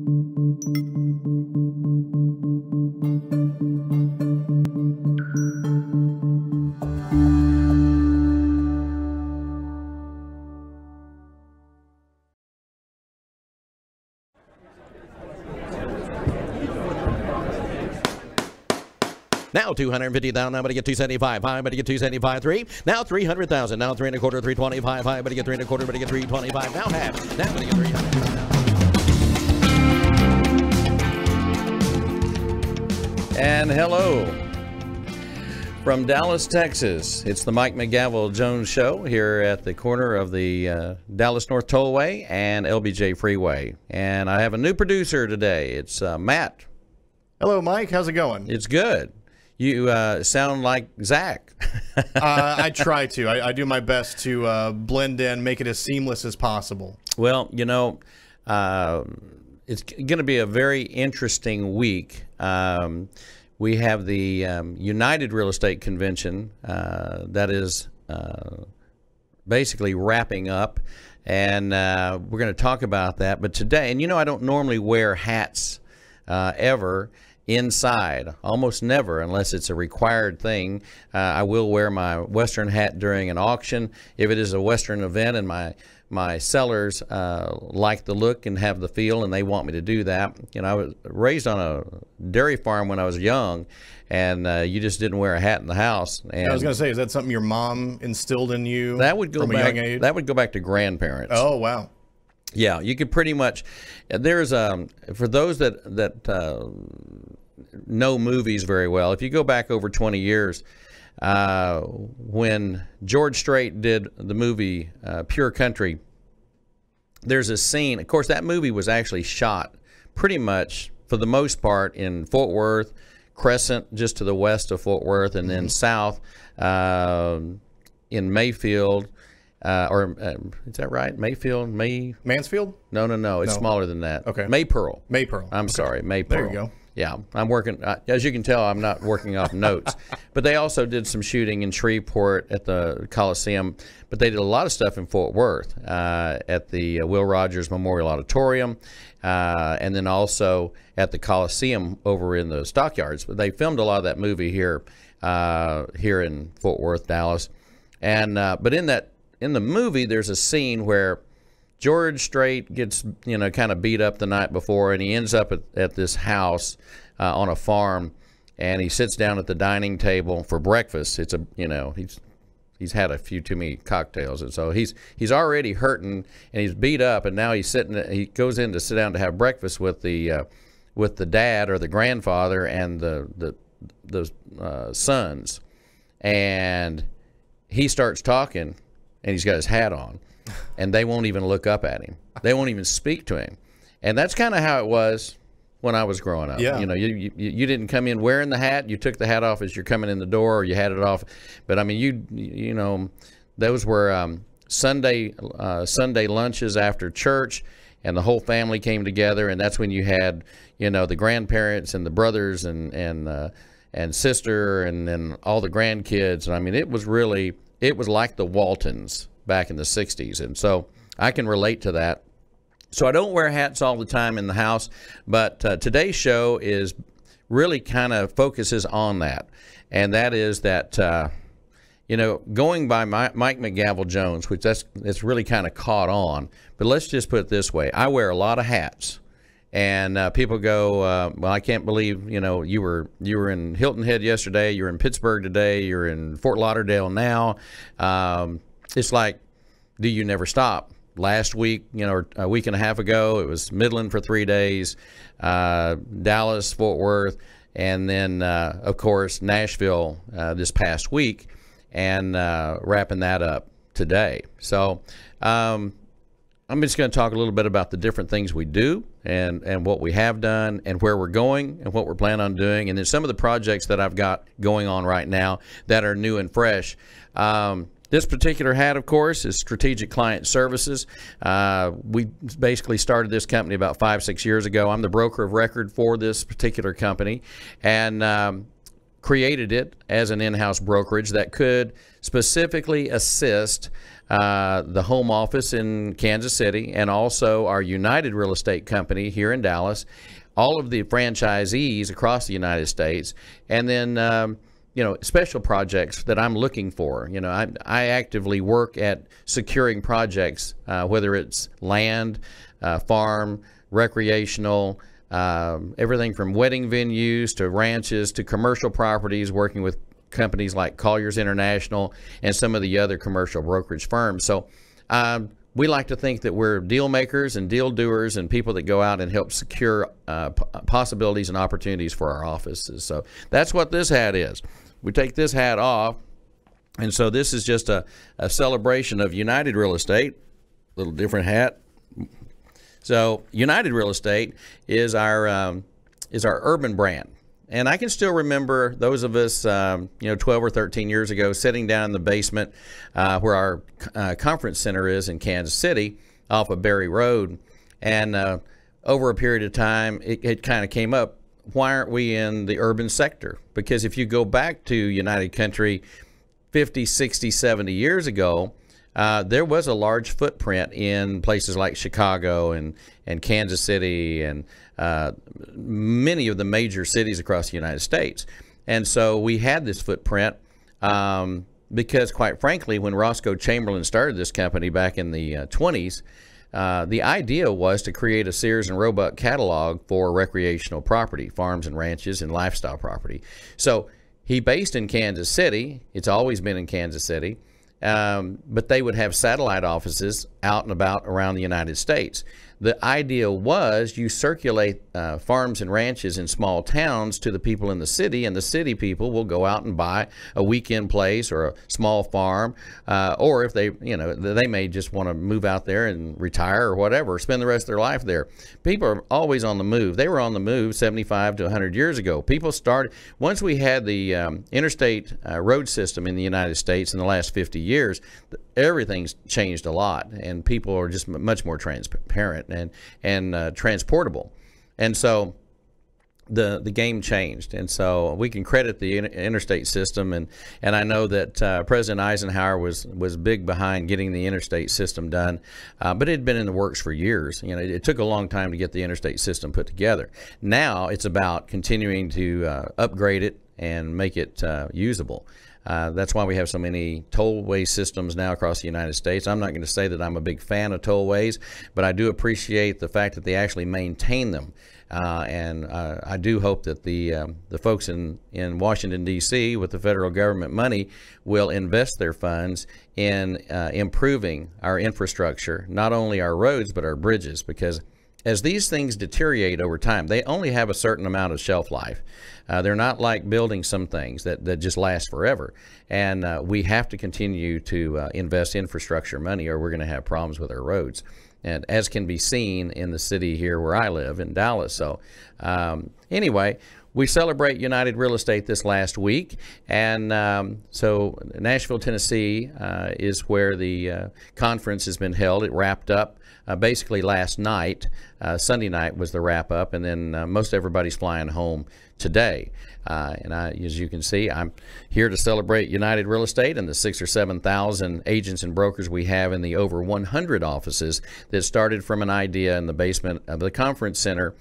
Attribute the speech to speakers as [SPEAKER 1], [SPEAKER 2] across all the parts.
[SPEAKER 1] Now 250,000. Now, but to get 275. High, but to get 275. 3. Now 300,000. Now 3 1/4. 325. High, but to get 3 1/4. But to get 325. Now half. Now but to get 300. And hello from Dallas, Texas. It's the Mike McGavel Jones Show here at the corner of the Dallas North Tollway and LBJ Freeway. And I have a new producer today. It's Matt.
[SPEAKER 2] Hello, Mike. How's it going?
[SPEAKER 1] It's good. You sound like Zach.
[SPEAKER 2] I try to. I do my best to blend in, make it as seamless as possible.
[SPEAKER 1] Well, you know, it's going to be a very interesting week. We have the United Real Estate Convention that is basically wrapping up, and we're going to talk about that. But today, and you know, I don't normally wear hats ever inside, almost never, unless it's a required thing. I will wear my Western hat during an auction if it is a Western event and my sellers like the look and have the feel and they want me to do that. You know, I was raised on a dairy farm when I was young, and you just didn't wear a hat in the house. And
[SPEAKER 2] I was going to say, is that something your mom instilled in you
[SPEAKER 1] that would go
[SPEAKER 2] from
[SPEAKER 1] back,
[SPEAKER 2] a young age?
[SPEAKER 1] That would go back to grandparents.
[SPEAKER 2] Oh, wow.
[SPEAKER 1] Yeah, you could pretty much. There's for those that know movies very well. If you go back over 20 years, when George Strait did the movie Pure Country, there's a scene. Of course, that movie was actually shot pretty much for the most part in Fort Worth, Crescent, just to the west of Fort Worth, and then south in Mayfield. Is that right? Mayfield?
[SPEAKER 2] Mansfield?
[SPEAKER 1] No. It's smaller than that.
[SPEAKER 2] Okay.
[SPEAKER 1] Maypearl.
[SPEAKER 2] I'm
[SPEAKER 1] sorry, Maypearl.
[SPEAKER 2] There you go.
[SPEAKER 1] Yeah, I'm working. As you can tell, I'm not working off notes. But they also did some shooting in Shreveport at the Coliseum. But they did a lot of stuff in Fort Worth at the Will Rogers Memorial Auditorium, and then also at the Coliseum over in the Stockyards. But they filmed a lot of that movie here in Fort Worth, Dallas. And but in the movie, there's a scene where George Strait gets, you know, kind of beat up the night before, and he ends up at this house on a farm, and he sits down at the dining table for breakfast. It's he's had a few too many cocktails, and so he's already hurting, and he's beat up, and now he goes in to sit down to have breakfast with the dad or the grandfather and the sons, and he starts talking, and he's got his hat on. And they won't even look up at him. They won't even speak to him. And that's kind of how it was when I was growing up.
[SPEAKER 2] Yeah.
[SPEAKER 1] You know, you didn't come in wearing the hat. You took the hat off as you're coming in the door, or you had it off. But I mean, you know, those were Sunday lunches after church, and the whole family came together. And that's when you had, you know, the grandparents and the brothers and sister and then all the grandkids. And I mean, it was like the Waltons back in the 60s, and so I can relate to that. So I don't wear hats all the time in the house, but today's show is really kind of focuses on that, and that is that you know, going by Mike McGavel Jones, which it's really kind of caught on. But let's just put it this way: I wear a lot of hats, and people go, well, I can't believe, you know, you were in Hilton Head yesterday, you're in Pittsburgh today, you're in Fort Lauderdale now. It's like, do you never stop? Last week, you know, or a week and a half ago, it was Midland for 3 days, Dallas, Fort Worth, and then, of course, Nashville this past week, and wrapping that up today. So I'm just going to talk a little bit about the different things we do and what we have done and where we're going and what we're planning on doing, and then some of the projects that I've got going on right now that are new and fresh. This particular hat, of course, is Strategic Client Services. We basically started this company about 5-6 years ago. I'm the broker of record for this particular company, and created it as an in-house brokerage that could specifically assist the home office in Kansas City, and also our United Real Estate Company here in Dallas, all of the franchisees across the United States, and then special projects that I'm looking for. I actively work at securing projects, whether it's land, farm, recreational, everything from wedding venues to ranches to commercial properties, working with companies like Colliers International and some of the other commercial brokerage firms. So we like to think that we're deal makers and deal doers and people that go out and help secure possibilities and opportunities for our offices. So that's what this hat is. We take this hat off, and so this is just a celebration of United Real Estate. Little different hat. So United Real Estate is our urban brand. And I can still remember those of us, 12 or 13 years ago, sitting down in the basement where our conference center is in Kansas City off of Berry Road. And over a period of time, it kind of came up, why aren't we in the urban sector? Because if you go back to United Country 50, 60, 70 years ago, there was a large footprint in places like Chicago and Kansas City and many of the major cities across the United States. And so we had this footprint because, quite frankly, when Roscoe Chamberlain started this company back in the 20s, the idea was to create a Sears and Roebuck catalog for recreational property, farms and ranches and lifestyle property. So he based in Kansas City. It's always been in Kansas City. But they would have satellite offices out and about around the United States. The idea was you circulate farms and ranches in small towns to the people in the city, and the city people will go out and buy a weekend place or a small farm, or if they may just want to move out there and retire or whatever, spend the rest of their life there. People are always on the move. They were on the move 75 to 100 years ago. People started, once we had the interstate road system in the United States in the last 50 years, everything's changed a lot, and people are just much more transparent and transportable. And so the game changed, and so we can credit the interstate system, and I know that President Eisenhower was big behind getting the interstate system done, but it had been in the works for years. It took a long time to get the interstate system put together. Now it's about continuing to upgrade it and make it usable. That's why we have so many tollway systems now across the United States. I'm not going to say that I'm a big fan of tollways, but I do appreciate the fact that they actually maintain them. And I do hope that the folks in Washington, D.C. with the federal government money will invest their funds in improving our infrastructure, not only our roads, but our bridges, because as these things deteriorate over time, they only have a certain amount of shelf life. They're not like building some things that just last forever. And we have to continue to invest infrastructure money, or we're going to have problems with our roads. And as can be seen in the city here where I live, in Dallas. So anyway, we celebrate United Real Estate this last week. And so Nashville, Tennessee is where the conference has been held. It wrapped up basically last night. Sunday night was the wrap up, and then most everybody's flying home today. And as you can see, I'm here to celebrate United Real Estate and the 6,000 or 7,000 agents and brokers we have in the over 100 offices that started from an idea in the basement of the conference center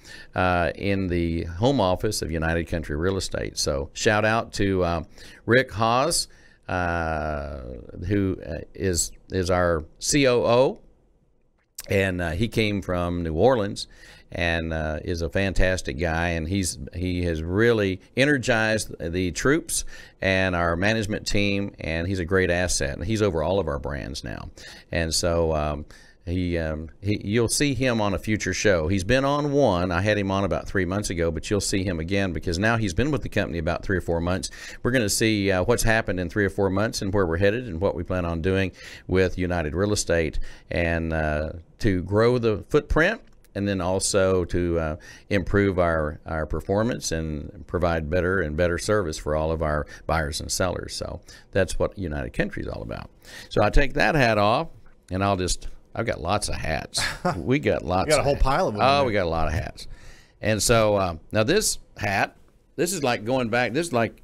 [SPEAKER 1] in the home office of United Country Real Estate. So shout out to Rick Haas, who is our COO. And he came from New Orleans and is a fantastic guy, and he has really energized the troops and our management team, and he's a great asset, and he's over all of our brands now. And so you'll see him on a future show. He's been on one. I had him on about 3 months ago, but you'll see him again because now he's been with the company about 3 or 4 months. We're going to see what's happened in 3 or 4 months and where we're headed and what we plan on doing with United Real Estate, and to grow the footprint, and then also to improve our performance and provide better and better service for all of our buyers and sellers. So that's what United Country is all about. So I take that hat off, and I've got lots of hats. We got lots.
[SPEAKER 2] We got a whole pile of them.
[SPEAKER 1] Oh, we got a lot of hats. And so now this hat, this is like going back. This is like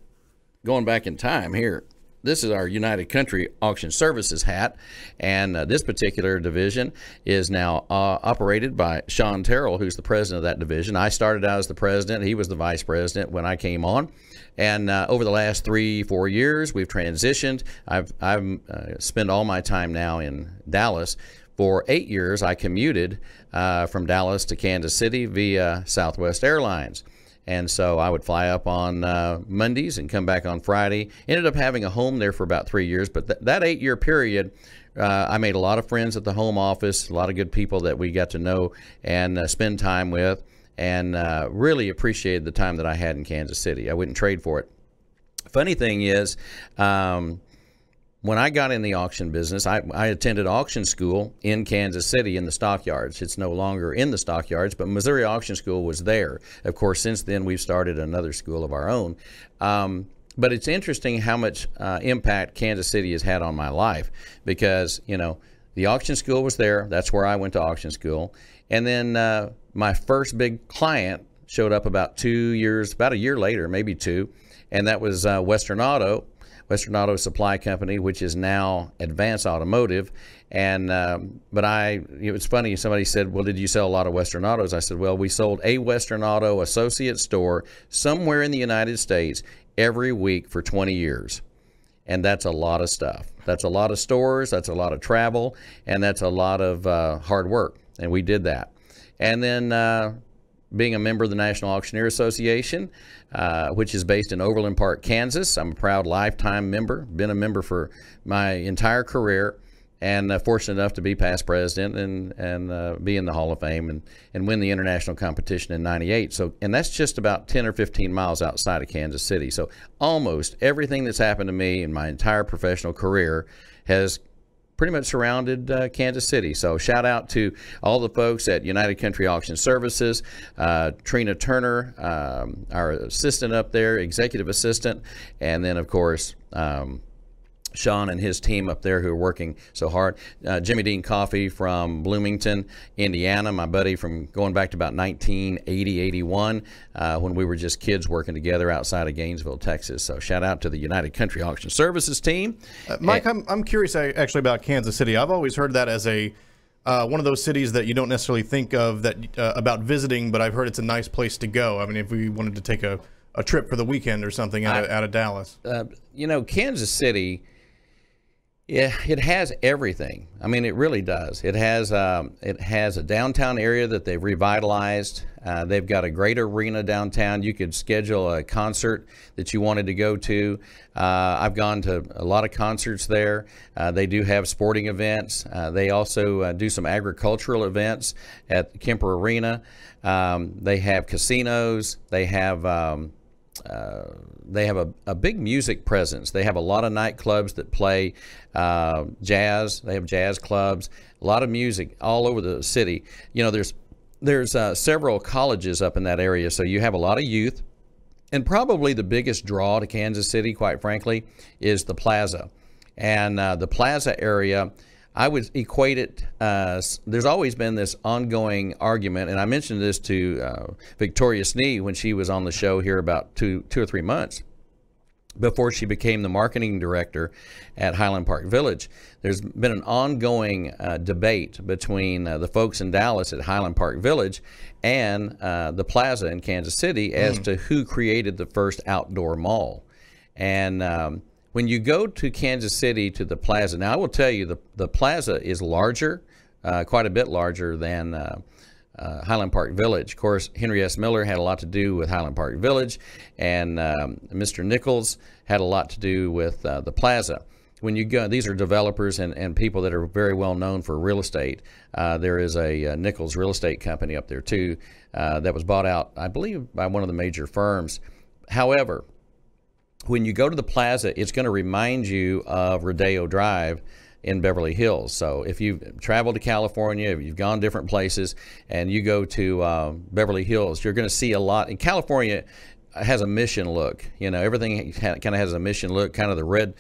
[SPEAKER 1] going back in time here. this is our United Country Auction Services hat, and this particular division is now operated by Sean Terrell, who's the president of that division. I started out as the president. He was the vice president when I came on. And over the last 3-4 years, we've transitioned. I've spent all my time now in Dallas. For 8 years, I commuted from Dallas to Kansas City via Southwest Airlines. And so I would fly up on Mondays and come back on Friday. Ended up having a home there for about 3 years. But that 8-year period, I made a lot of friends at the home office, a lot of good people that we got to know and spend time with, and really appreciated the time that I had in Kansas City. I wouldn't trade for it. Funny thing is, when I got in the auction business, I attended auction school in Kansas City in the stockyards. It's no longer in the stockyards, but Missouri Auction School was there. Of course, since then, we've started another school of our own. But it's interesting how much impact Kansas City has had on my life because, you know, the auction school was there. That's where I went to auction school. And then my first big client showed up about a year later, maybe 2, and that was Western Auto Supply Company, which is now Advance Automotive. And but it was funny, somebody said, well, did you sell a lot of Western Autos? I said, well, we sold a Western Auto associate store somewhere in the United States every week for 20 years. And that's a lot of stuff. That's a lot of stores, that's a lot of travel, and that's a lot of hard work. And we did that. And then being a member of the National Auctioneer Association, which is based in Overland Park, Kansas. I'm a proud lifetime member, been a member for my entire career, and fortunate enough to be past president and be in the Hall of Fame and win the international competition in '98. So, and that's just about 10 or 15 miles outside of Kansas City. So almost everything that's happened to me in my entire professional career has pretty much surrounded Kansas City. So shout out to all the folks at United Country Auction Services, Trina Turner, our assistant up there, executive assistant, and then of course Sean and his team up there who are working so hard. Jimmy Dean Coffee from Bloomington, Indiana, my buddy from going back to about 1980, 81, when we were just kids working together outside of Gainesville, Texas. So shout out to the United Country Auction Services team.
[SPEAKER 2] Mike, I'm curious actually about Kansas City. I've always heard that as a one of those cities that you don't necessarily think of that about visiting, but I've heard it's a nice place to go. I mean, if we wanted to take a trip for the weekend or something out of Dallas.
[SPEAKER 1] You know, Kansas City, yeah, it has everything. I mean, it really does. It has a downtown area that they've revitalized. They've got a great arena downtown. You could schedule a concert that you wanted to go to. I've gone to a lot of concerts there. They do have sporting events. They also do some agricultural events at Kemper Arena. They have casinos. They have a big music presence. They have a lot of nightclubs that play jazz. They have jazz clubs, a lot of music all over the city. You know, there's several colleges up in that area, so you have a lot of youth. And probably the biggest draw to Kansas City, quite frankly, is the Plaza. And the Plaza area, I would equate it, there's always been this ongoing argument, and I mentioned this to Victoria Snee when she was on the show here about two or three months before she became the marketing director at Highland Park Village. There's been an ongoing debate between the folks in Dallas at Highland Park Village and the Plaza in Kansas City as to who created the first outdoor mall. And when you go to Kansas City to the Plaza, now I will tell you the Plaza is larger, quite a bit larger than Highland Park Village. Of course, Henry S. Miller had a lot to do with Highland Park Village, and Mr. Nichols had a lot to do with the Plaza. When you go, these are developers and people that are very well known for real estate. There is a Nichols real estate company up there too that was bought out, I believe, by one of the major firms. However, when you go to the Plaza, it's going to remind you of Rodeo Drive in Beverly Hills. So if you've traveled to California, if you've gone different places, and you go to Beverly Hills, you're going to see a lot. In California, has a mission look. You know, everything kind of has a mission look, kind of the red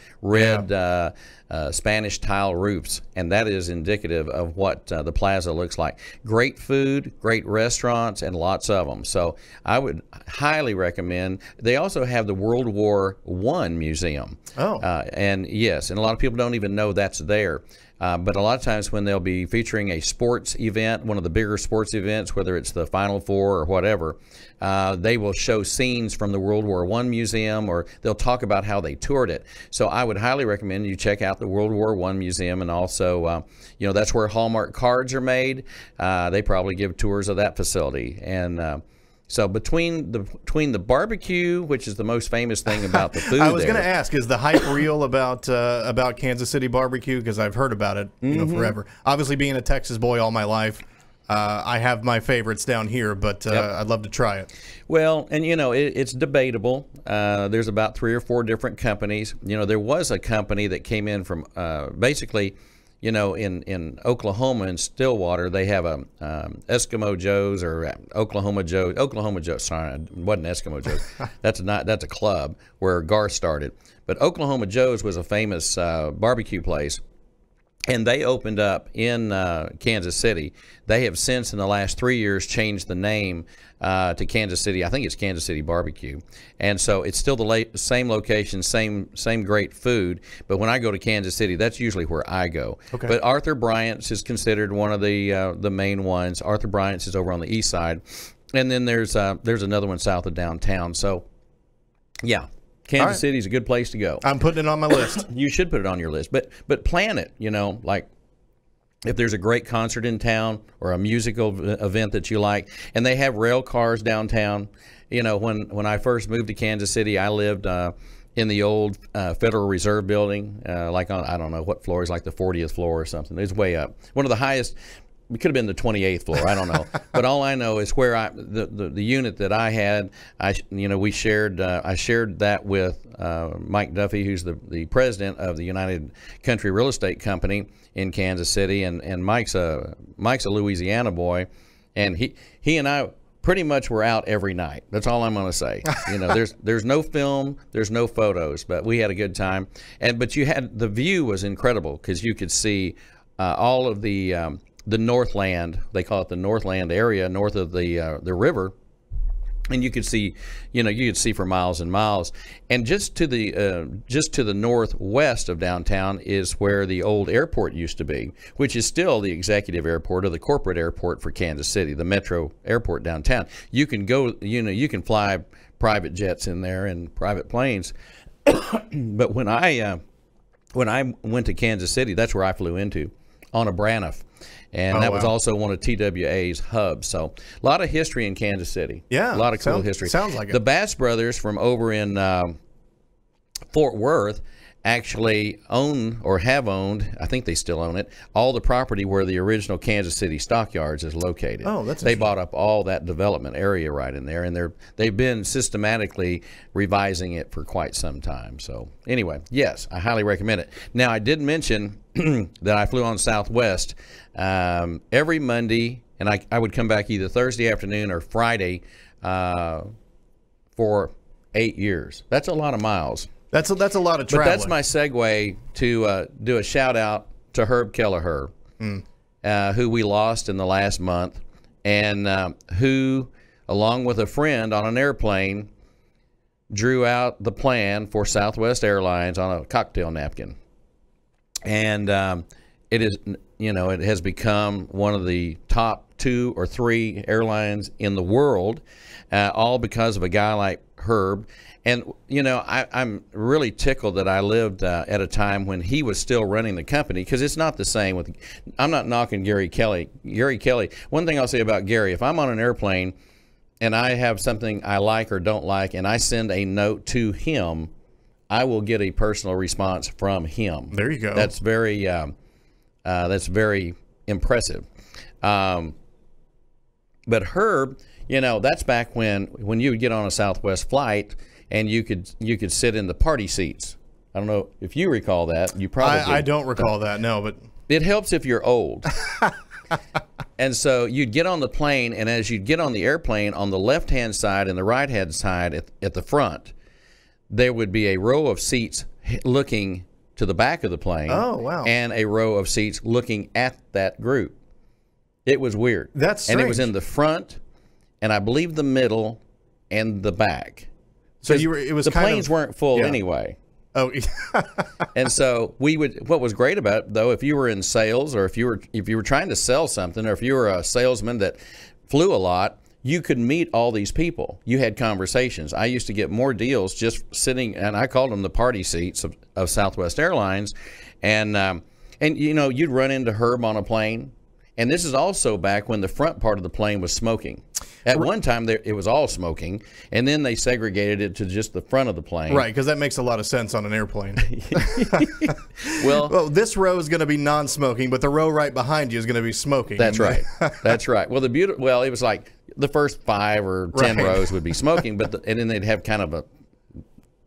[SPEAKER 1] Spanish tile roofs, and that is indicative of what the plaza looks like. Great food, great restaurants, and lots of them. So I would highly recommend. They also have the World War I Museum.
[SPEAKER 2] Oh.
[SPEAKER 1] And yes, and a lot of people don't even know that's there. But a lot of times when they'll be featuring a sports event, one of the bigger sports events, whether it's the Final Four or whatever, they will show scenes from the World War I Museum, or they'll talk about how they toured it. So I would highly recommend you check out the World War I Museum, and also, you know, that's where Hallmark cards are made. They probably give tours of that facility. And so between the barbecue, which is the most famous thing about the food,
[SPEAKER 2] I was going to ask, is the hype real about Kansas City barbecue? Because I've heard about it, you know, forever. Obviously, being a Texas boy all my life, I have my favorites down here, but I'd love to try it.
[SPEAKER 1] Well, and you know, it's debatable. There's about 3 or 4 different companies. You know, there was a company that came in from basically. You know, in Oklahoma and Stillwater, they have a Eskimo Joe's or Oklahoma Joe's. Sorry, it wasn't Eskimo Joe's. That's a club where Garth started. But Oklahoma Joe's was a famous barbecue place, and they opened up in Kansas City. They have since, in the last 3 years, changed the name to Kansas City. I think it's Kansas City Barbecue, and so it's still the same location, same great food. But when I go to Kansas City, that's usually where I go.
[SPEAKER 2] Okay.
[SPEAKER 1] But Arthur Bryant's is considered one of the main ones. Arthur Bryant's is over on the east side, and then there's another one south of downtown. So, yeah. Kansas City is a good place to go.
[SPEAKER 2] I'm putting it on my list.
[SPEAKER 1] You should put it on your list, but plan it. You know, like if there's a great concert in town or a musical event that you like, and they have rail cars downtown. You know, when I first moved to Kansas City, I lived in the old Federal Reserve building, like on, I don't know what floor is, like the 40th floor or something. It's way up, one of the highest. It could have been the 28th floor. I don't know. But all I know is where the unit that I had, we shared. I shared that with Mike Duffy, who's the president of the United Country Real Estate Company in Kansas City, and Mike's a Louisiana boy, and he and I pretty much were out every night. That's all I'm going to say. You know, there's no film, there's no photos, but we had a good time. But the view was incredible because you could see all of the Northland, they call it the Northland area, north of the river, and you could see, for miles and miles. And just to the northwest of downtown is where the old airport used to be, which is still the executive airport or the corporate airport for Kansas City, the metro airport downtown. You can go, you can fly private jets in there and private planes. But when I went to Kansas City, that's where I flew into, on a Braniff. And that was also one of TWA's hubs. So a lot of history in Kansas City.
[SPEAKER 2] Yeah.
[SPEAKER 1] A lot of cool history.
[SPEAKER 2] Sounds like it.
[SPEAKER 1] The Bass brothers from over in Fort Worth actually own, or have owned, I think they still own it, all the property where the original Kansas City Stockyards is located.
[SPEAKER 2] Oh, that's
[SPEAKER 1] They bought up all that development area right in there, and they've been systematically revising it for quite some time. So anyway, yes, I highly recommend it. Now, I did mention that I flew on Southwest every Monday, and I would come back either Thursday afternoon or Friday for 8 years. That's a lot of miles.
[SPEAKER 2] That's a lot of traveling.
[SPEAKER 1] But that's my segue to do a shout out to Herb Kelleher, who we lost in the last month, and who, along with a friend on an airplane, drew out the plan for Southwest Airlines on a cocktail napkin. And it is, it has become one of the top 2 or 3 airlines in the world, all because of a guy like Herb. And, I'm really tickled that I lived at a time when he was still running the company, because it's not the same with, I'm not knocking Gary Kelly. One thing I'll say about Gary, if I'm on an airplane and I have something I like or don't like, and I send a note to him, I will get a personal response from him.
[SPEAKER 2] There you go.
[SPEAKER 1] That's very impressive. But Herb, that's back when you would get on a Southwest flight and you could sit in the party seats. I don't know if you recall that. You probably
[SPEAKER 2] I don't recall that, no, but
[SPEAKER 1] it helps if you're old. And so you'd get on the plane, and as you'd get on the airplane, on the left-hand side and the right-hand side at the front, there would be a row of seats looking to the back of the plane.
[SPEAKER 2] Oh, wow.
[SPEAKER 1] And a row of seats looking at that group. It was weird.
[SPEAKER 2] That's strange.
[SPEAKER 1] And it was in the front, and I believe the middle, and the back.
[SPEAKER 2] So it was
[SPEAKER 1] the
[SPEAKER 2] kind
[SPEAKER 1] planes
[SPEAKER 2] of,
[SPEAKER 1] weren't full anyway.
[SPEAKER 2] Oh,
[SPEAKER 1] and so what was great about it, though, if you were in sales, or if you were trying to sell something, or if you were a salesman that flew a lot, you could meet all these people. You had conversations. I used to get more deals just sitting, and I called them the party seats of Southwest Airlines, and you know, you'd run into Herb on a plane. And this is also back when the front part of the plane was smoking. At one time, it was all smoking, and then they segregated it to just the front of the plane.
[SPEAKER 2] Right, because that makes a lot of sense on an airplane.
[SPEAKER 1] Well,
[SPEAKER 2] this row is going to be non-smoking, but the row right behind you is going to be smoking.
[SPEAKER 1] That's right. That's right. Well, it was like the first 5 or 10 rows would be smoking, but and then they'd have kind of a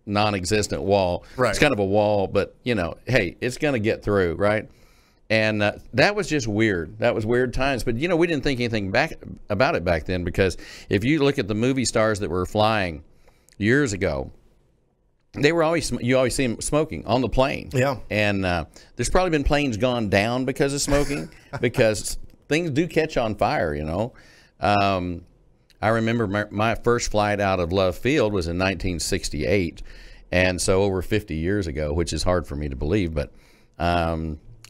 [SPEAKER 1] non-existent wall.
[SPEAKER 2] Right.
[SPEAKER 1] It's kind of a wall, but you know, hey, it's going to get through, right? And that was just weird. That was weird times. But, you know, we didn't think anything about it back then, because if you look at the movie stars that were flying years ago, you always see them smoking on the plane.
[SPEAKER 2] Yeah.
[SPEAKER 1] And there's probably been planes gone down because of smoking, because things do catch on fire, you know. I remember my first flight out of Love Field was in 1968, and so over 50 years ago, which is hard for me to believe, but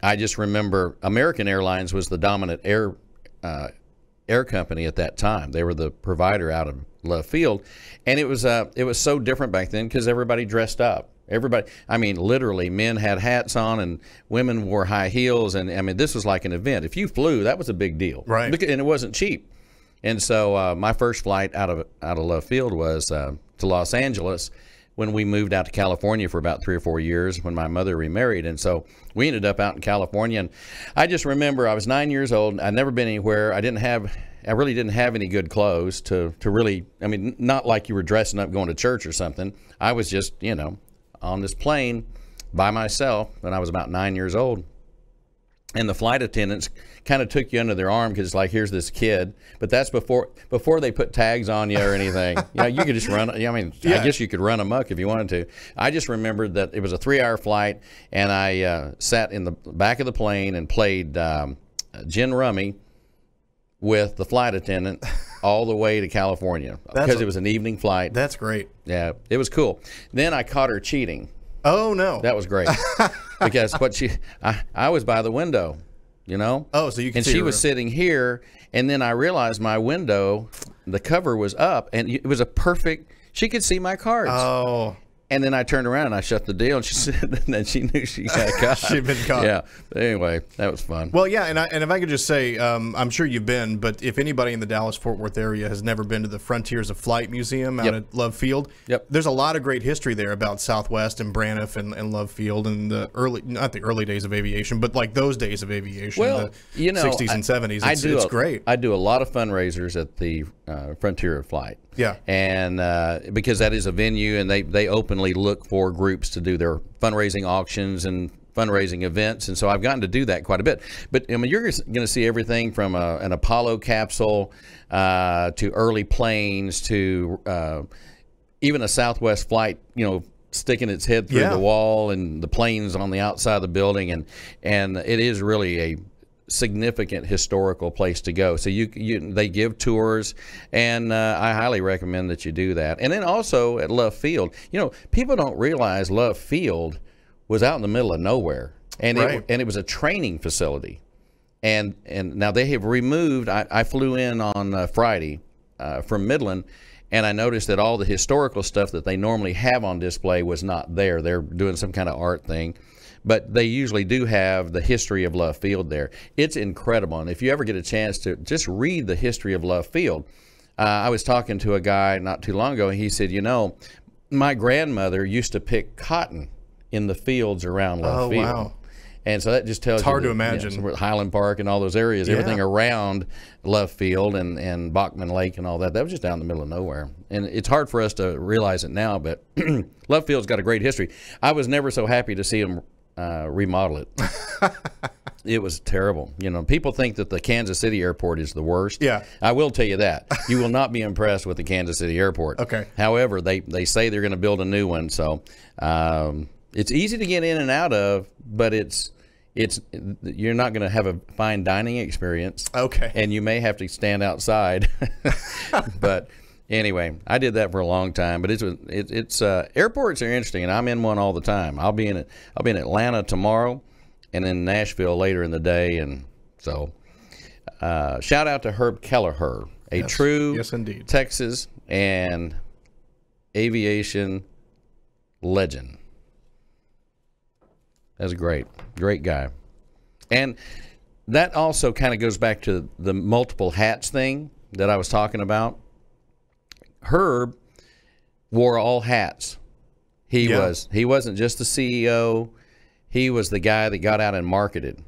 [SPEAKER 1] I just remember American Airlines was the dominant air company at that time. They were the provider out of Love Field, and it was so different back then because everybody dressed up. Everybody, I mean, literally, men had hats on and women wore high heels, and I mean, this was like an event. If you flew, that was a big deal,
[SPEAKER 2] right?
[SPEAKER 1] And it wasn't cheap. And so my first flight out of Love Field was to Los Angeles, when we moved out to California for about 3 or 4 years when my mother remarried. And so we ended up out in California. And I just remember I was 9 years old. I'd never been anywhere. I really didn't have any good clothes to really, I mean, not like you were dressing up going to church or something. I was just, you know, on this plane by myself when I was about 9 years old. And the flight attendants kind of took you under their arm because it's like, here's this kid. But that's before they put tags on you or anything. You know, you could just run. I mean, yeah. I guess you could run amok if you wanted to. I just remembered that it was a 3-hour flight, and I sat in the back of the plane and played gin rummy with the flight attendant all the way to California because it was an evening flight.
[SPEAKER 2] That's great.
[SPEAKER 1] Yeah, it was cool. Then I caught her cheating.
[SPEAKER 2] Oh, no.
[SPEAKER 1] That was great. Because I was by the window, you know?
[SPEAKER 2] Oh, so you can see
[SPEAKER 1] and she
[SPEAKER 2] her.
[SPEAKER 1] was sitting here, and then I realized my window, the cover was up, and it was a perfect, she could see my cards.
[SPEAKER 2] Oh.
[SPEAKER 1] And then I turned around and I shut the deal, and she said, and then she knew she got caught.
[SPEAKER 2] She'd been caught.
[SPEAKER 1] Yeah. But anyway, that was fun.
[SPEAKER 2] Well, yeah, and if I could just say, I'm sure you've been, but if anybody in the Dallas-Fort Worth area has never been to the Frontiers of Flight Museum out at Love Field, there's a lot of great history there about Southwest and Braniff and Love Field and the not the early days of aviation, but like those days of aviation,
[SPEAKER 1] well,
[SPEAKER 2] the
[SPEAKER 1] you know,
[SPEAKER 2] 60s and 70s. It's great.
[SPEAKER 1] I do a lot of fundraisers at the Frontier of Flight.
[SPEAKER 2] Yeah.
[SPEAKER 1] And because that is a venue, and they openly look for groups to do their fundraising auctions and fundraising events, and so I've gotten to do that quite a bit. But I mean, you're going to see everything from an Apollo capsule to early planes to even a Southwest flight, you know, sticking its head through the wall, and the planes on the outside of the building, and it is really a significant historical place to go. So they give tours, and I highly recommend that you do that. And then also at Love Field, you know, people don't realize Love Field was out in the middle of nowhere, and it was a training facility. And now they have removed. I flew in on Friday from Midland, and I noticed that all the historical stuff that they normally have on display was not there. They're doing some kind of art thing. But they usually do have the history of Love Field there. It's incredible. And if you ever get a chance to just read the history of Love Field, I was talking to a guy not too long ago, and he said, you know, my grandmother used to pick cotton in the fields around Love Field.
[SPEAKER 2] Wow.
[SPEAKER 1] And so that just tells you.
[SPEAKER 2] It's hard to imagine.
[SPEAKER 1] You know, Highland Park and all those areas, everything around Love Field and Bachman Lake and all that, that was just down in the middle of nowhere. And it's hard for us to realize it now, but Love Field's got a great history. I was never so happy to see them remodel it. It was terrible. You know, people think that the Kansas City airport is the worst.
[SPEAKER 2] Yeah.
[SPEAKER 1] I will tell you that. You will not be impressed with the Kansas City airport.
[SPEAKER 2] Okay.
[SPEAKER 1] However, they say they're going to build a new one, so it's easy to get in and out of, but you're not going to have a fine dining experience.
[SPEAKER 2] Okay.
[SPEAKER 1] And you may have to stand outside. But anyway, I did that for a long time. But it's airports are interesting, and I'm in one all the time. I'll be in Atlanta tomorrow, and in Nashville later in the day. And so, shout out to Herb Kelleher, a true
[SPEAKER 2] indeed.
[SPEAKER 1] Texas and aviation legend. That's great guy. And that also kind of goes back to the multiple hats thing that I was talking about. Herb wore all hats. He wasn't just the CEO. He was the guy that got out and marketed.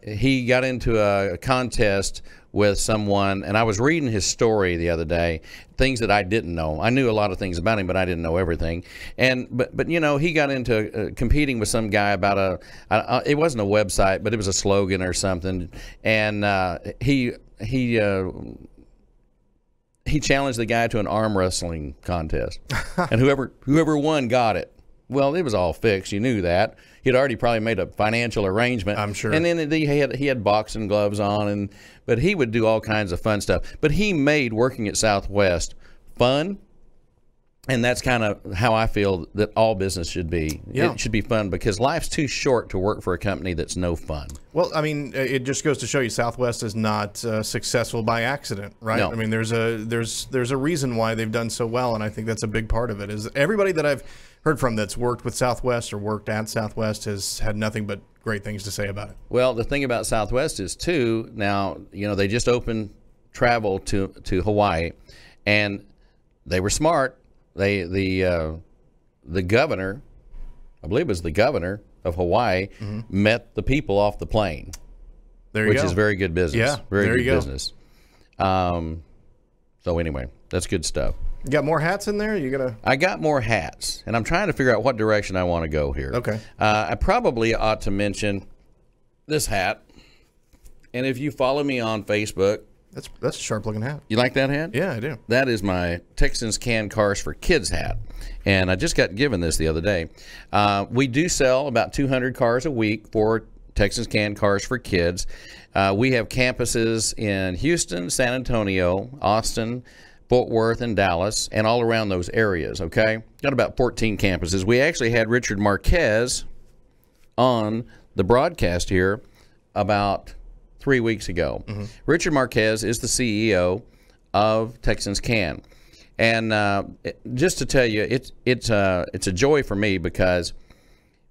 [SPEAKER 1] He got into a contest with someone, and I was reading his story the other day, things that I didn't know. I knew a lot of things about him, but I didn't know everything. But you know, he got into competing with some guy about it wasn't a website, but it was a slogan or something, and he challenged the guy to an arm wrestling contest, and whoever won got it. Well, it was all fixed. You knew that. He'd already probably made a financial arrangement.
[SPEAKER 2] I'm sure.
[SPEAKER 1] And then he had boxing gloves on, but he would do all kinds of fun stuff. But he made working at Southwest fun, and that's kind of how I feel that all business should be.
[SPEAKER 2] Yeah.
[SPEAKER 1] It should be fun because life's too short to work for a company that's no fun.
[SPEAKER 2] Well, I mean, it just goes to show you Southwest is not successful by accident, right?
[SPEAKER 1] No.
[SPEAKER 2] I mean, there's a reason why they've done so well, and I think that's a big part of it. Is everybody that I've heard from that's worked with Southwest or worked at Southwest has had nothing but great things to say about it.
[SPEAKER 1] Well, the thing about Southwest is too, now, you know, they just opened travel to Hawaii, and they were smart. The governor, I believe it was the governor of Hawaii, met the people off the plane.
[SPEAKER 2] There you go.
[SPEAKER 1] Which is very good business.
[SPEAKER 2] Yeah,
[SPEAKER 1] very
[SPEAKER 2] there
[SPEAKER 1] good
[SPEAKER 2] you go.
[SPEAKER 1] business. So anyway, that's good stuff.
[SPEAKER 2] You got more hats in there?
[SPEAKER 1] I got more hats, and I'm trying to figure out what direction I want to go here.
[SPEAKER 2] Okay.
[SPEAKER 1] I probably ought to mention this hat, and if you follow me on Facebook,
[SPEAKER 2] that's a sharp looking hat.
[SPEAKER 1] you like that hat?
[SPEAKER 2] Yeah, I do.
[SPEAKER 1] That is my Texans Can Cars for Kids hat, and I just got given this the other day. We do sell about 200 cars a week for Texans Can Cars for Kids. We have campuses in Houston, San Antonio, Austin, Fort Worth, and Dallas, and all around those areas, okay? Got about 14 campuses. We actually had Richard Marquez on the broadcast here about 3 weeks ago. Richard Marquez is the CEO of Texans Can. And just to tell you, it's a joy for me because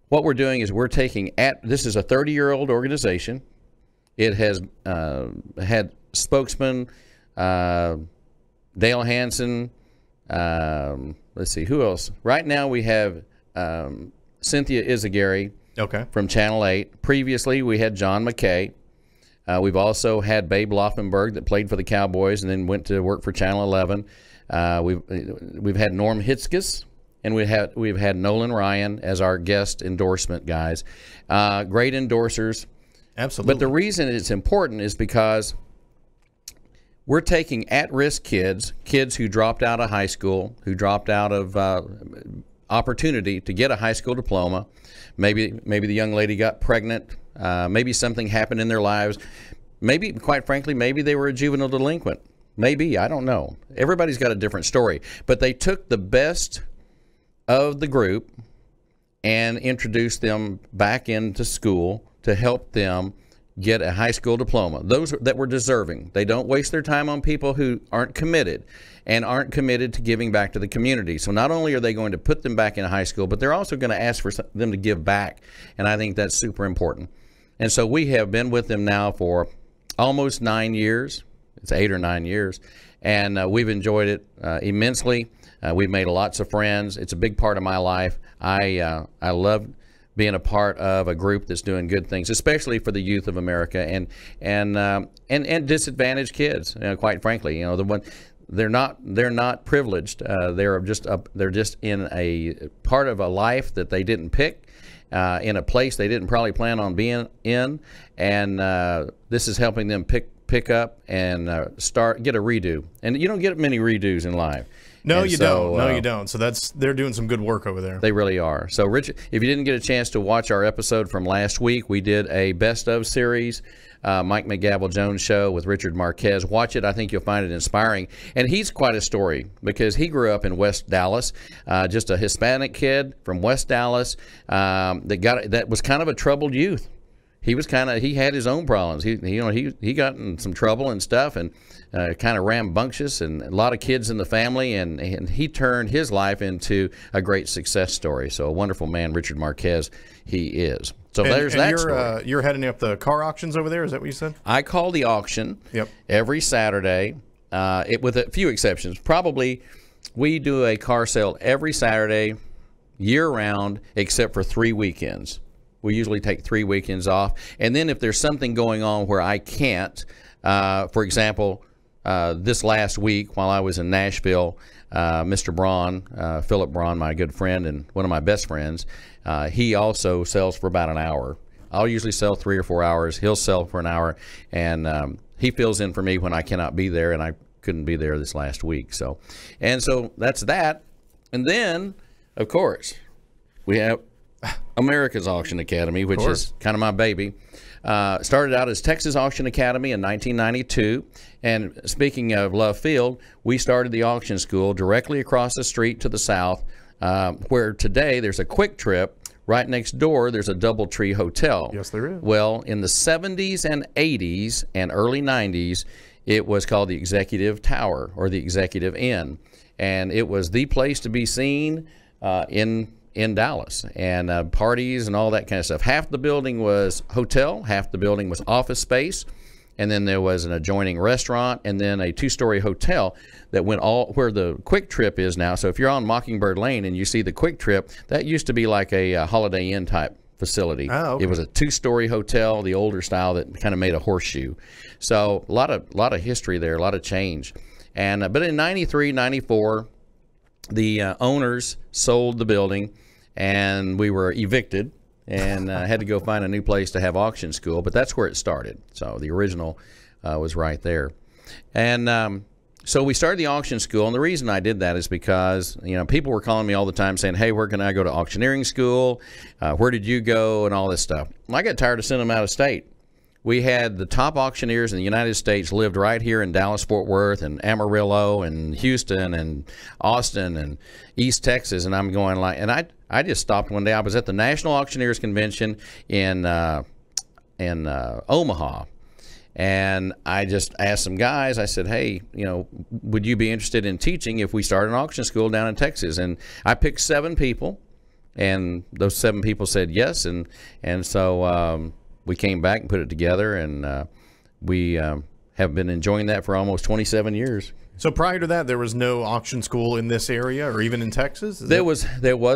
[SPEAKER 1] what we're doing is we're taking this is a 30-year-old organization. It has had spokesman Dale Hansen. Let's see, who else? Right now we have Cynthia Izagari from Channel 8. Previously we had John McKay. We've also had Babe Laufenberg that played for the Cowboys and then went to work for Channel 11. We've had Norm Hitzges, and we've had Nolan Ryan as our guest endorsement guys. Great endorsers.
[SPEAKER 2] Absolutely.
[SPEAKER 1] But the reason it's important is because we're taking at-risk kids who dropped out of high school, who dropped out of opportunity to get a high school diploma. Maybe the young lady got pregnant. Maybe something happened in their lives. Maybe, quite frankly, maybe they were a juvenile delinquent. Maybe, I don't know. Everybody's got a different story. But they took the best of the group and introduced them back into school to help them get a high school diploma. Those that were deserving. They don't waste their time on people who aren't committed and aren't committed to giving back to the community. So not only are they going to put them back in high school, but they're also going to ask for them to give back. And I think that's super important. And so we have been with them now for almost 9 years. It's 8 or 9 years. And we've enjoyed it immensely. We've made lots of friends. It's a big part of my life. I love being a part of a group that's doing good things, especially for the youth of America and disadvantaged kids. Quite frankly, they're not privileged. They're just in a part of a life that they didn't pick, in a place they didn't probably plan on being in, and this is helping them pick up and get a redo. And you don't get many redos in life.
[SPEAKER 2] No, you don't. No, you don't. So they're doing some good work over there.
[SPEAKER 1] They really are. So, Rich, if you didn't get a chance to watch our episode from last week, we did a best of series, Mike McGavel Jones Show with Richard Marquez. Watch it. I think you'll find it inspiring. And he's quite a story because he grew up in West Dallas, just a Hispanic kid from West Dallas that was kind of a troubled youth. He had his own problems. He got in some trouble and stuff, and kind of rambunctious, and a lot of kids in the family, and he turned his life into a great success story. So a wonderful man, Richard Marquez, he is. So there's that story.
[SPEAKER 2] You're heading up the car auctions over there. Is that what you said?
[SPEAKER 1] I call the auction every Saturday, with a few exceptions. Probably we do a car sale every Saturday, year-round, except for 3 weekends. We usually take 3 weekends off. And then if there's something going on where I can't, for example, this last week while I was in Nashville, Mr. Braun, Philip Braun, my good friend and one of my best friends, he also sells for about an hour. I'll usually sell 3 or 4 hours. He'll sell for an hour. And he fills in for me when I cannot be there, and I couldn't be there this last week. So that's that. And then, of course, we have America's Auction Academy, which is kind of my baby. Started out as Texas Auction Academy in 1992. And speaking of Love Field, we started the auction school directly across the street to the south, where today there's a Quick Trip. Right next door, there's a DoubleTree Hotel.
[SPEAKER 2] Yes, there is.
[SPEAKER 1] Well, in the 70s and 80s and early 90s, it was called the Executive Tower or the Executive Inn. And it was the place to be seen in Dallas, and parties and all that kind of stuff. Half the building was hotel, half the building was office space, and then there was an adjoining restaurant, and then a 2-story hotel that went all where the Quick Trip is now. So if you're on Mockingbird Lane and you see the Quick Trip, that used to be like a Holiday Inn type facility.
[SPEAKER 2] Oh, okay.
[SPEAKER 1] It was a 2-story hotel, the older style that kind of made a horseshoe. So a lot of history there, a lot of change. And but in 93, 94, the owners sold the building, and we were evicted and had to go find a new place to have auction school. But that's where it started. So the original was right there. And so we started the auction school, and the reason I did that is because, people were calling me all the time saying, hey, where can I go to auctioneering school? Where did you go? And all this stuff. Well, I got tired of sending them out of state. We had the top auctioneers in the United States lived right here in Dallas-Fort Worth and Amarillo and Houston and Austin and East Texas. And I'm going and I just stopped one day. I was at the National Auctioneers Convention in Omaha. And I just asked some guys, I said, hey, would you be interested in teaching if we start an auction school down in Texas? And I picked 7 people, and those 7 people said yes. And so we came back and put it together, and we have been enjoying that for almost 27 years.
[SPEAKER 2] So prior to that, there was no auction school in this area or even in Texas?
[SPEAKER 1] There was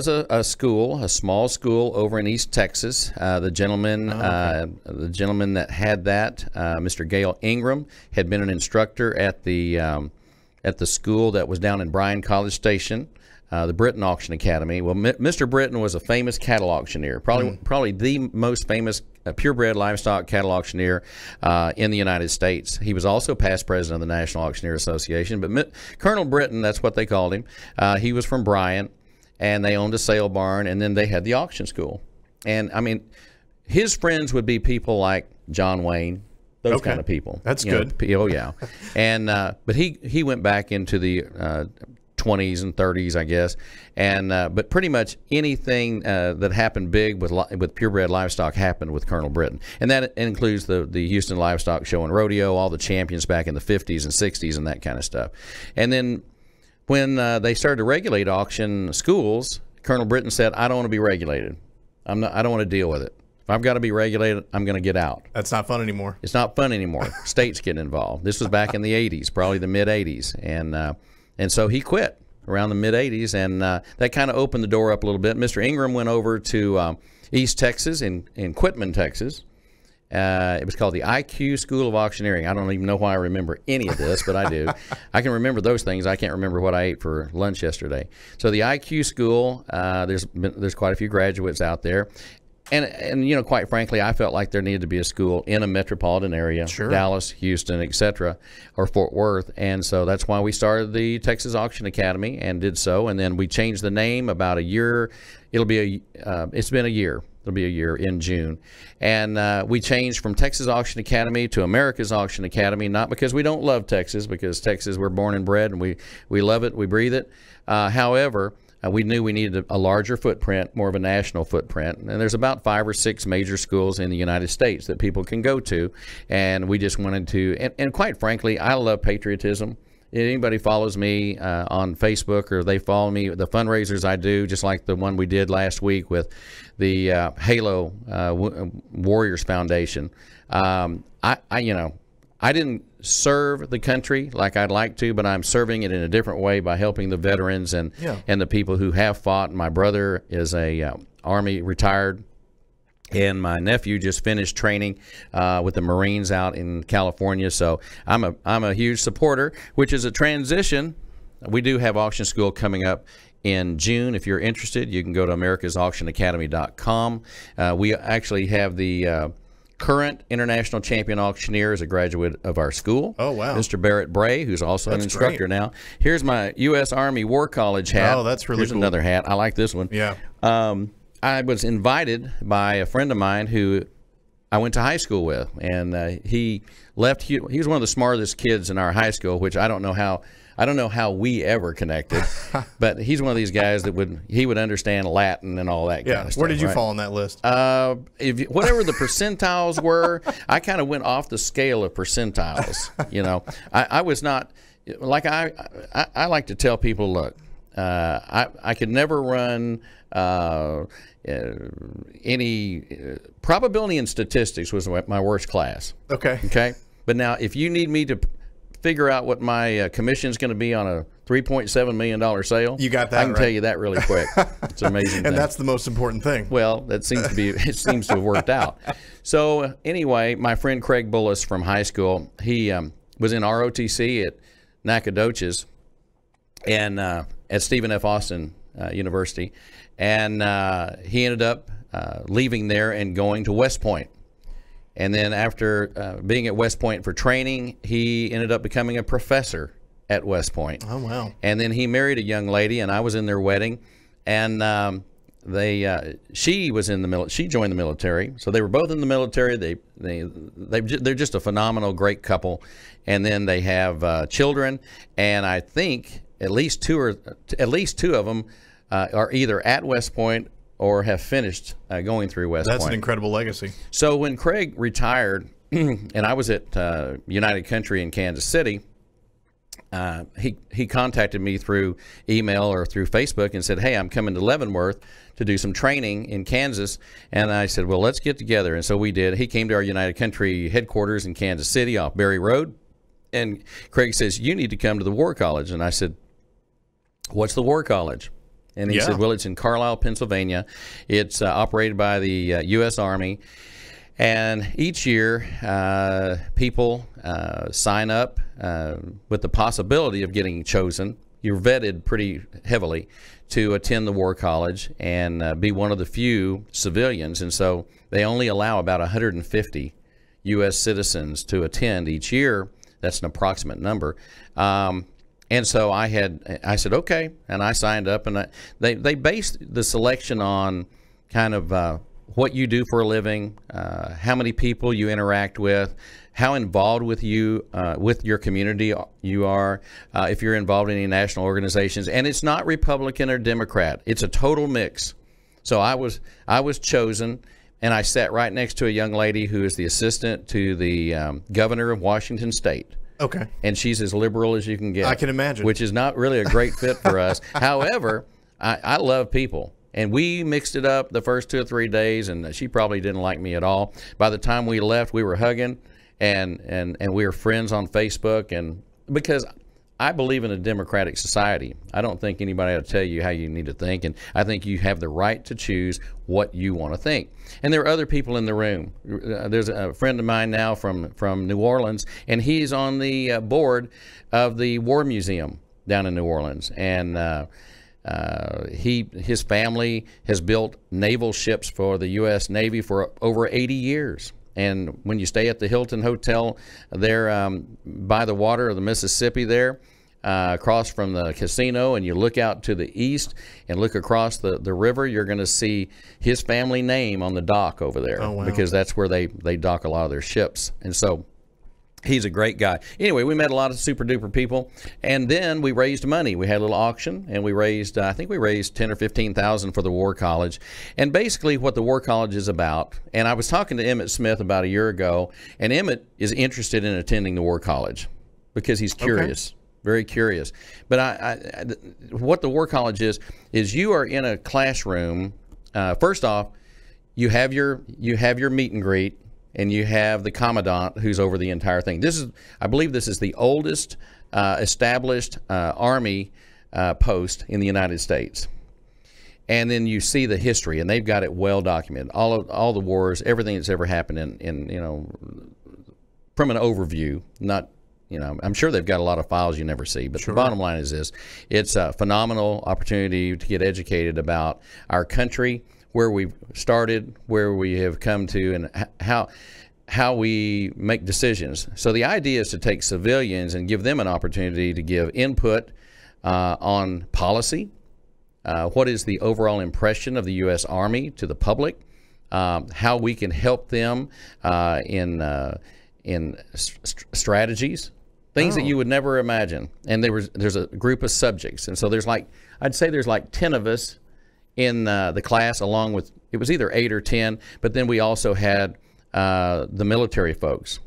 [SPEAKER 1] a school, a small school over in East Texas. The gentleman that had that, Mr. Gail Ingram, had been an instructor at the school that was down in Bryan College Station. The Brittain Auction Academy. Well, Mr. Brittain was a famous cattle auctioneer, probably the most famous purebred livestock cattle auctioneer in the United States. He was also past president of the National Auctioneer Association. But Colonel Brittain, that's what they called him, he was from Bryan, and they owned a sale barn, and then they had the auction school. And, I mean, his friends would be people like John Wayne, those kind of people.
[SPEAKER 2] That's good.
[SPEAKER 1] Oh, yeah. And but he went back into the 20s and 30s, I guess, and but pretty much anything that happened big with purebred livestock happened with Colonel Brittain, and that includes the Houston Livestock Show and Rodeo, all the champions back in the 50s and 60s, and that kind of stuff. And then when they started to regulate auction schools, Colonel Brittain said, "I don't want to be regulated. I don't want to deal with it. If I've got to be regulated, I'm going to get out."
[SPEAKER 2] That's not fun anymore.
[SPEAKER 1] It's not fun anymore. States get involved. This was back in the 80s, probably the mid 80s, and so he quit around the mid-'80s, and that kind of opened the door up a little bit. Mr. Ingram went over to East Texas in Quitman, Texas, It was called the IQ School of Auctioneering. I don't even know why I remember any of this, but I do. I can remember those things. I can't remember what I ate for lunch yesterday. So the IQ School, there's quite a few graduates out there. And you know, quite frankly, I felt like there needed to be a school in a metropolitan area,
[SPEAKER 2] Sure.
[SPEAKER 1] Dallas, Houston, etc., or Fort Worth. And so that's why we started the Texas Auction Academy and did so. And then we changed the name about a year. It's been a year. It'll be a year in June. And we changed from Texas Auction Academy to America's Auction Academy, not because we don't love Texas, because Texas, we're born and bred, and we love it, we breathe it. However, we knew we needed a larger footprint, more of a national footprint. And there's about 5 or 6 major schools in the United States that people can go to. And we just wanted to, and quite frankly, I love patriotism. Anybody follows me on Facebook, or they follow me, the fundraisers I do, just like the one we did last week with the Halo Warriors Foundation. I didn't serve the country like I'd like to, but I'm serving it in a different way by helping the veterans and the people who have fought. My brother is a Army retired, and my nephew just finished training with the Marines out in California. So I'm a huge supporter, which is a transition. We do have auction school coming up in June. If you're interested, you can go to americasauctionacademy.com. We actually have the current international champion auctioneer is a graduate of our school.
[SPEAKER 2] Oh, wow.
[SPEAKER 1] Mr. Barrett Bray, who's also an instructor now. Here's my U.S. Army War College hat.
[SPEAKER 2] Oh, that's really
[SPEAKER 1] Here's
[SPEAKER 2] cool.
[SPEAKER 1] another hat. I like this one.
[SPEAKER 2] Yeah.
[SPEAKER 1] I was invited by a friend of mine who I went to high school with, and he left. He was one of the smartest kids in our high school, which I don't know how we ever connected, but he's one of these guys that would understand Latin and all that kind of stuff.
[SPEAKER 2] Where did you fall on that list?
[SPEAKER 1] Whatever the percentiles were, I kind of went off the scale of percentiles. You know, I was not like I like to tell people, look, I could never run any probability and statistics was my worst class. Okay. But now, if you need me to figure out what my commission is going to be on a $3.7 million sale,
[SPEAKER 2] you got that.
[SPEAKER 1] I can tell you that really quick. It's an amazing thing.
[SPEAKER 2] And that's the most important thing.
[SPEAKER 1] Well, that seems to be. It seems to have worked out. So anyway, my friend Craig Bullis from high school, he was in ROTC at Nacogdoches and at Stephen F. Austin University, and he ended up leaving there and going to West Point. And then after being at West Point for training, he ended up becoming a professor at West Point.
[SPEAKER 2] Oh, wow.
[SPEAKER 1] And then he married a young lady, and I was in their wedding. And she was in the military. She joined the military. So they were both in the military. They're just a phenomenal, great couple. And then they have children. And I think at least two of them are either at West Point or have finished going through West Point.
[SPEAKER 2] That's an incredible legacy.
[SPEAKER 1] So when Craig retired, and I was at United Country in Kansas City, he contacted me through email or through Facebook and said, hey, I'm coming to Leavenworth to do some training in Kansas. And I said, well, let's get together. And so we did. He came to our United Country headquarters in Kansas City off Berry Road. And Craig says, you need to come to the War College. And I said, what's the War College? And he said, well, it's in Carlisle, Pennsylvania. It's operated by the U.S. Army. And each year, people sign up with the possibility of getting chosen. You're vetted pretty heavily to attend the War College and be one of the few civilians. And so they only allow about 150 U.S. citizens to attend each year. That's an approximate number. And so I said, okay, and I signed up, and they based the selection on kind of what you do for a living, how many people you interact with, how involved with your community you are, if you're involved in any national organizations, and it's not Republican or Democrat. It's a total mix. So I was chosen, and I sat right next to a young lady who is the assistant to the governor of Washington State.
[SPEAKER 2] Okay.
[SPEAKER 1] And she's as liberal as you can get.
[SPEAKER 2] I can imagine.
[SPEAKER 1] Which is not really a great fit for us. However, I love people. And we mixed it up the first 2 or 3 days, and she probably didn't like me at all. By the time we left, we were hugging, and we were friends on Facebook. And because I believe in a democratic society. I don't think anybody ought to tell you how you need to think, and I think you have the right to choose what you want to think. And there are other people in the room. There's a friend of mine now from New Orleans, and he's on the board of the War Museum down in New Orleans, and his family has built naval ships for the U.S. Navy for over 80 years. And when you stay at the Hilton Hotel there by the water of the Mississippi there, across from the casino, and you look out to the east and look across the river, you're going to see his family name on the dock over there.
[SPEAKER 2] Oh, wow.
[SPEAKER 1] Because that's where they dock a lot of their ships. And so he's a great guy. Anyway, we met a lot of super duper people, and then we raised money. We had a little auction, and we raised, I think we raised 10 or 15,000 for the War College. And basically, what the War College is about. And I was talking to Emmett Smith about a year ago, and Emmett is interested in attending the War College because he's curious, very curious. But what the War College is you are in a classroom. First off, you have your meet and greet. And you have the commandant who's over the entire thing. I believe this is the oldest established Army post in the United States. And then you see the history, and they've got it well documented. All the wars, everything that's ever happened in from an overview. Not, I'm sure they've got a lot of files you never see. But the bottom line is this: it's a phenomenal opportunity to get educated about our country, where we've started, where we have come to, and how we make decisions. So the idea is to take civilians and give them an opportunity to give input on policy. What is the overall impression of the U.S. Army to the public? How we can help them in strategies, things that you would never imagine. And there's a group of subjects, and so I'd say there's like 10 of us in the class, along with, it was either 8 or 10, but then we also had the military folks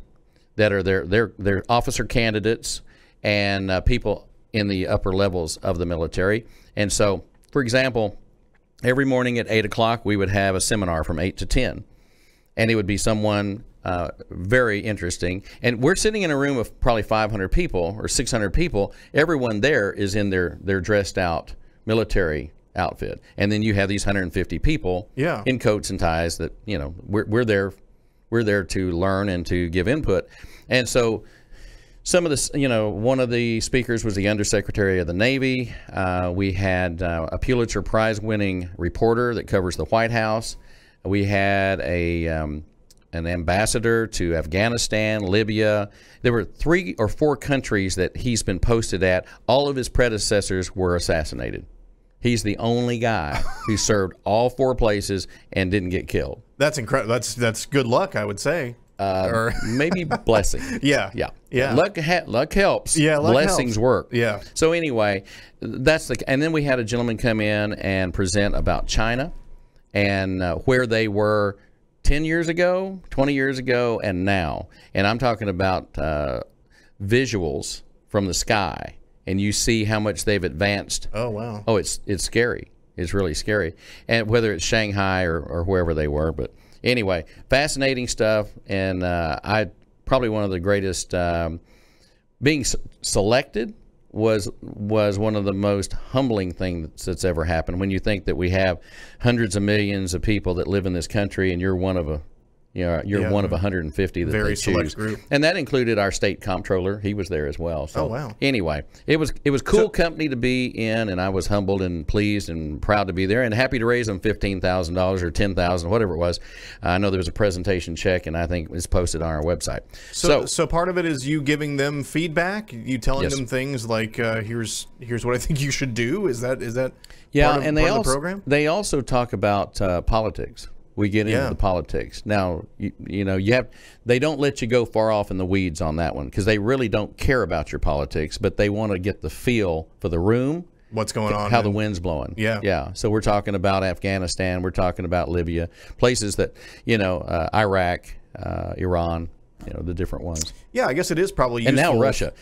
[SPEAKER 1] that are they're officer candidates and people in the upper levels of the military. And so, for example, every morning at 8 o'clock we would have a seminar from 8 to 10, and it would be someone very interesting. And we're sitting in a room of probably 500 people or 600 people. Everyone there is in their dressed out military outfit, and then you have these 150 people in coats and ties that we're there to learn and to give input. And so some of the one of the speakers was the Undersecretary of the Navy. We had a Pulitzer Prize winning reporter that covers the White House. We had an ambassador to Afghanistan, Libya. There were 3 or 4 countries that he's been posted at. All of his predecessors were assassinated. He's the only guy who served all 4 places and didn't get killed.
[SPEAKER 2] That's incredible. That's good luck, I would say.
[SPEAKER 1] Or maybe blessing.
[SPEAKER 2] Yeah.
[SPEAKER 1] Luck helps.
[SPEAKER 2] Yeah, luck
[SPEAKER 1] blessings
[SPEAKER 2] helps.
[SPEAKER 1] Work.
[SPEAKER 2] Yeah.
[SPEAKER 1] So anyway, and then we had a gentleman come in and present about China and where they were 10 years ago, 20 years ago, and now. And I'm talking about visuals from the sky. And you see how much they've advanced.
[SPEAKER 2] Oh, wow.
[SPEAKER 1] Oh, it's scary. It's really scary. And whether it's Shanghai or wherever they were. But anyway, fascinating stuff. And probably one of the greatest, being selected was one of the most humbling things that's ever happened. When you think that we have hundreds of millions of people that live in this country, and you're one of one of 150 that
[SPEAKER 2] very
[SPEAKER 1] they
[SPEAKER 2] select
[SPEAKER 1] choose.
[SPEAKER 2] Group.
[SPEAKER 1] And that included our state comptroller. He was there as well. So
[SPEAKER 2] oh, wow.
[SPEAKER 1] Anyway, it was cool company to be in, and I was humbled and pleased and proud to be there, and happy to raise them $15,000 or $10,000, whatever it was. I know there was a presentation check, and I think it's posted on our website.
[SPEAKER 2] So part of it is you giving them feedback, you telling
[SPEAKER 1] Yes.
[SPEAKER 2] them things like, here's what I think you should do. Is that
[SPEAKER 1] yeah,
[SPEAKER 2] part of,
[SPEAKER 1] and
[SPEAKER 2] the program?
[SPEAKER 1] They also talk about politics. We get into the politics. Now, they don't let you go far off in the weeds on that one, because they really don't care about your politics, but they want to get the feel for the room.
[SPEAKER 2] What's going on?
[SPEAKER 1] How the wind's blowing. Yeah. So we're talking about Afghanistan. We're talking about Libya, places that, Iraq, Iran, the different ones.
[SPEAKER 2] Yeah, I guess it is probably
[SPEAKER 1] and
[SPEAKER 2] useful.
[SPEAKER 1] now Russia.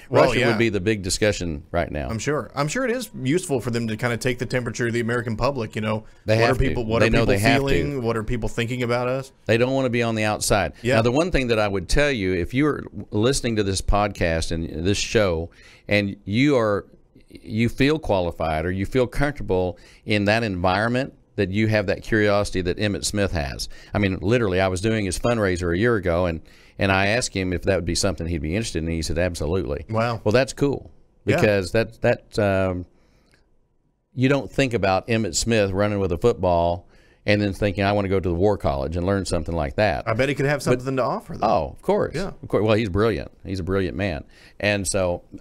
[SPEAKER 1] Russia would be the big discussion right now.
[SPEAKER 2] I'm sure it is useful for them to kind of take the temperature of the American public.
[SPEAKER 1] They
[SPEAKER 2] what
[SPEAKER 1] have
[SPEAKER 2] are people
[SPEAKER 1] to.
[SPEAKER 2] what
[SPEAKER 1] They
[SPEAKER 2] are
[SPEAKER 1] know
[SPEAKER 2] people
[SPEAKER 1] they have
[SPEAKER 2] feeling?
[SPEAKER 1] to.
[SPEAKER 2] What are people thinking about us?
[SPEAKER 1] They don't want to be on the outside.
[SPEAKER 2] Yeah.
[SPEAKER 1] Now, the one thing that I would tell you, if you're listening to this podcast and this show, and you feel qualified or you feel comfortable in that environment, that you have that curiosity that Emmitt Smith has. I mean, literally, I was doing his fundraiser a year ago, and I asked him if that would be something he'd be interested in. And he said, absolutely.
[SPEAKER 2] Wow.
[SPEAKER 1] Well, that's cool, because you don't think about Emmitt Smith running with a football and then thinking, I want to go to the War College and learn something like that.
[SPEAKER 2] I bet he could have something to offer, though.
[SPEAKER 1] Oh, of course.
[SPEAKER 2] Yeah.
[SPEAKER 1] Of course. Well, he's brilliant. He's a brilliant man. And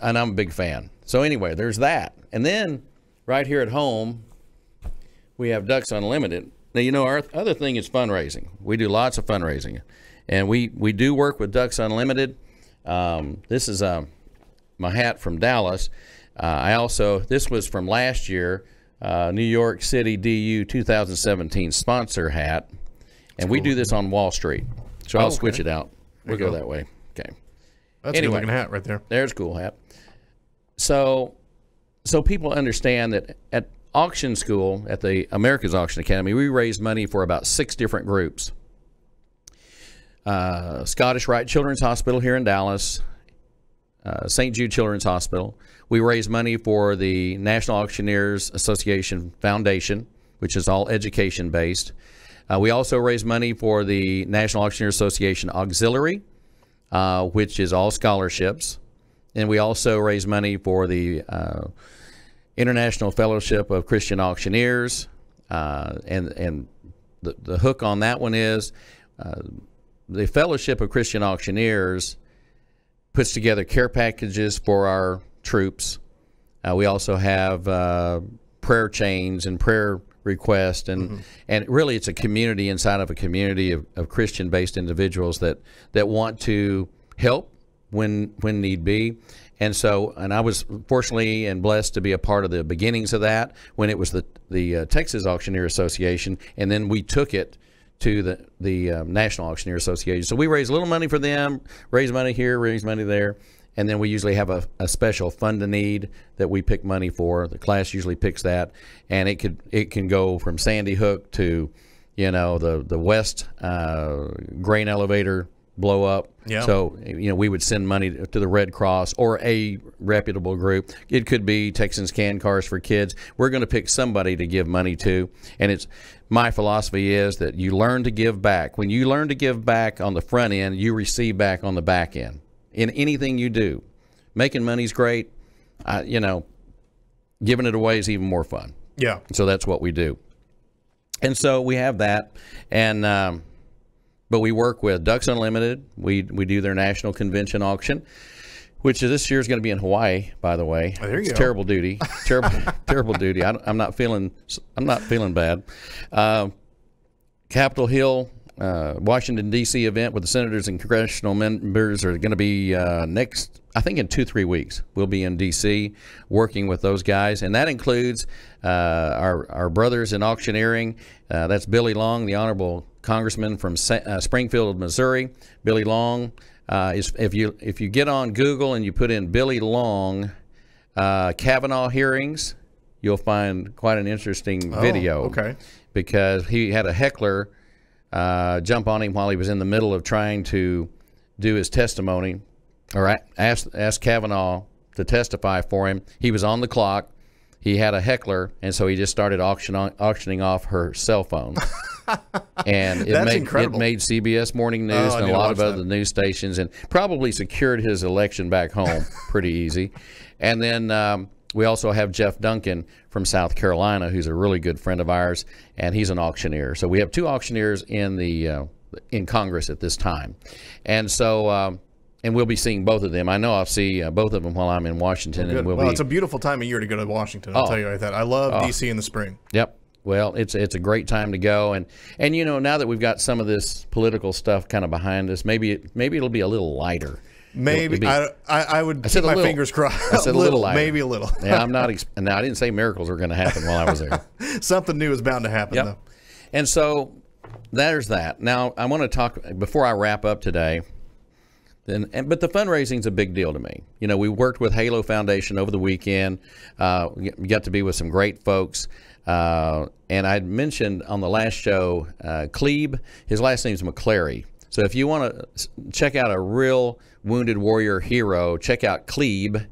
[SPEAKER 1] I'm a big fan. So anyway, there's that. And then right here at home, we have Ducks Unlimited. Now, our other thing is fundraising. We do lots of fundraising. And we do work with Ducks Unlimited. This is my hat from Dallas. This was from last year, New York City DU 2017 sponsor hat. And we do this on Wall Street. So I'll switch it out. We'll go that way. Okay.
[SPEAKER 2] That's a good looking hat right there.
[SPEAKER 1] There's a cool hat. So people understand that at auction school, at the America's Auction Academy, we raise money for about 6 different groups. Scottish Rite Children's Hospital here in Dallas, St. Jude Children's Hospital. We raise money for the National Auctioneers Association Foundation, which is all education based. We also raise money for the National Auctioneers Association Auxiliary, which is all scholarships. And we also raise money for the International Fellowship of Christian Auctioneers. And the hook on that one is the Fellowship of Christian Auctioneers puts together care packages for our troops. We also have prayer chains and prayer requests, and really it's a community inside of a community of Christian-based individuals that want to help when need be. And I was fortunately and blessed to be a part of the beginnings of that when it was the Texas Auctioneer Association, and then we took it to the National Auctioneer Association. So we raise a little money for them, raise money here, raise money there, and then we usually have a special fund to need that we pick money for. The class usually picks that, and it can go from Sandy Hook to the West grain elevator blow up.
[SPEAKER 2] Yeah.
[SPEAKER 1] So we would send money to the Red Cross or a reputable group. It could be Texans Can Cars for Kids. We're going to pick somebody to give money to, and my philosophy is that you learn to give back. When you learn to give back on the front end, you receive back on the back end. In anything you do, making money's great. Giving it away is even more fun.
[SPEAKER 2] Yeah.
[SPEAKER 1] So that's what we do. And so we have that, and but we work with Ducks Unlimited. We do their national convention auction, which this year is going to be in Hawaii, by the way.
[SPEAKER 2] Oh, there you go.
[SPEAKER 1] Terrible duty, terrible duty. I'm not feeling bad. Capitol Hill, Washington D.C. event with the senators and congressional members are going to be next. I think in 2-3 weeks we'll be in D.C. working with those guys, and that includes our brothers in auctioneering. That's Billy Long, the Honorable Congressman from Springfield, Missouri. Billy Long if you get on Google and you put in Billy Long Kavanaugh hearings, you'll find quite an interesting video.
[SPEAKER 2] Okay.
[SPEAKER 1] Because he had a heckler jump on him while he was in the middle of trying to do his testimony, or ask Kavanaugh to testify for him. He was on the clock. He had a heckler, and so he just started auctioning off her cell phone. And it made CBS Morning News and a lot of other news stations, and probably secured his election back home pretty easy. And then we also have Jeff Duncan from South Carolina, who's a really good friend of ours, and he's an auctioneer. So we have 2 auctioneers in Congress at this time, and so and we'll be seeing both of them. I know I'll see both of them while I'm in Washington.
[SPEAKER 2] Well,
[SPEAKER 1] and
[SPEAKER 2] it's a beautiful time of year to go to Washington. I'll tell you like that. I love D.C. in the spring.
[SPEAKER 1] Yep. Well, it's a great time to go, and now that we've got some of this political stuff kind of behind us, maybe it'll be a little lighter.
[SPEAKER 2] Maybe I would keep my fingers crossed.
[SPEAKER 1] I said a little lighter.
[SPEAKER 2] Maybe a little.
[SPEAKER 1] Yeah, I'm not. Now I didn't say miracles were going to happen while I was there.
[SPEAKER 2] Something new is bound to happen, though.
[SPEAKER 1] And so there's that. Now I want to talk before I wrap up today. But the fundraising's a big deal to me. You know, we worked with Halo Foundation over the weekend. We got to be with some great folks. And I'd mentioned on the last show, Klebe, his last name's McClary. So if you want to check out a real wounded warrior hero, check out Klebe,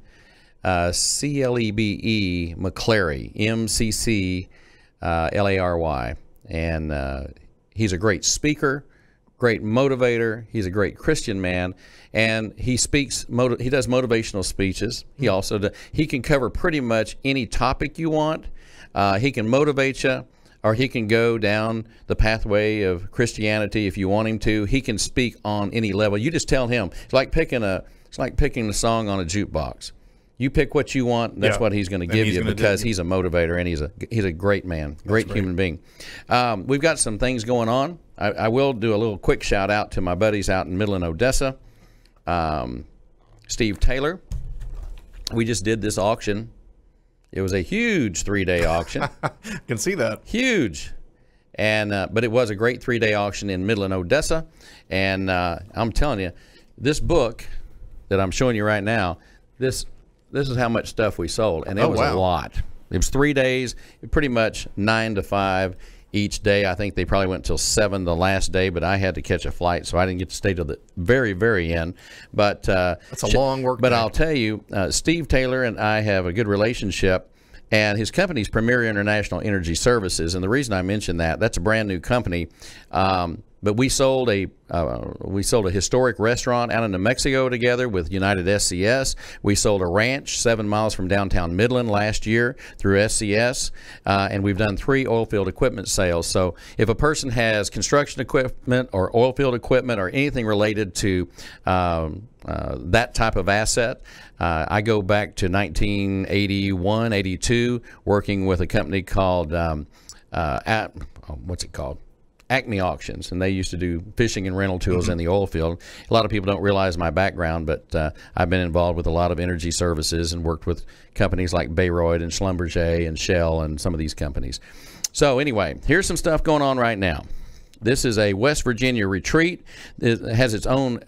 [SPEAKER 1] C-L-E-B-E, McClary, M-C-C-L-A-R-Y. And he's a great speaker, great motivator. He's a great Christian man, and he speaks. He does motivational speeches. He also he can cover pretty much any topic you want. He can motivate you, or he can go down the pathway of Christianity if you want him to. He can speak on any level. You just tell him. It's like picking a song on a jukebox. You pick what you want. That's what he's going to give you, because he's a motivator, and he's a great man, great human being. We've got some things going on. I will do a little quick shout out to my buddies out in Midland, Odessa. Steve Taylor. We just did this auction. It was a huge 3-day auction.
[SPEAKER 2] I can see that.
[SPEAKER 1] Huge. And but it was a great 3-day auction in Midland, Odessa. And I'm telling you, this book that I'm showing you right now, this is how much stuff we sold, and it was a lot. It was 3 days, pretty much 9 to 5 each day. I think they probably went till 7 the last day, but I had to catch a flight, so I didn't get to stay till the very, very end. But
[SPEAKER 2] that's a long work
[SPEAKER 1] But
[SPEAKER 2] day.
[SPEAKER 1] I'll tell you, Steve Taylor and I have a good relationship, and his company's Premier International Energy Services. And the reason I mention that's a brand new company. But we sold a historic restaurant out in New Mexico together with United SCS. We sold a ranch 7 miles from downtown Midland last year through SCS, and we've done 3 oil field equipment sales. So if a person has construction equipment or oil field equipment or anything related to that type of asset, I go back to 1981, 82, working with a company called what's it called? Acme Auctions, and they used to do fishing and rental tools in the oil field. A lot of people don't realize my background, but I've been involved with a lot of energy services and worked with companies like Bayreuth and Schlumberger and Shell and some of these companies. So anyway, here's some stuff going on right now. This is a West Virginia retreat. It has its own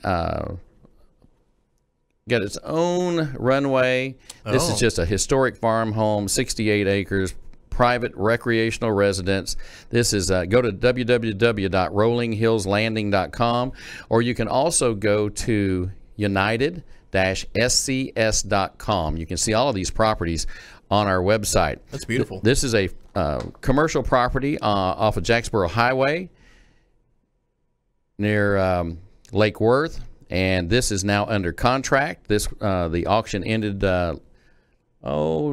[SPEAKER 1] got its own runway. This is just a historic farm home, 68 acres, private recreational residence. This is go to www.rollinghillslanding.com, or you can also go to united-scs.com. You can see all of these properties on our website.
[SPEAKER 2] That's beautiful.
[SPEAKER 1] This is a commercial property off of Jacksboro Highway near Lake Worth, and this is now under contract. The auction ended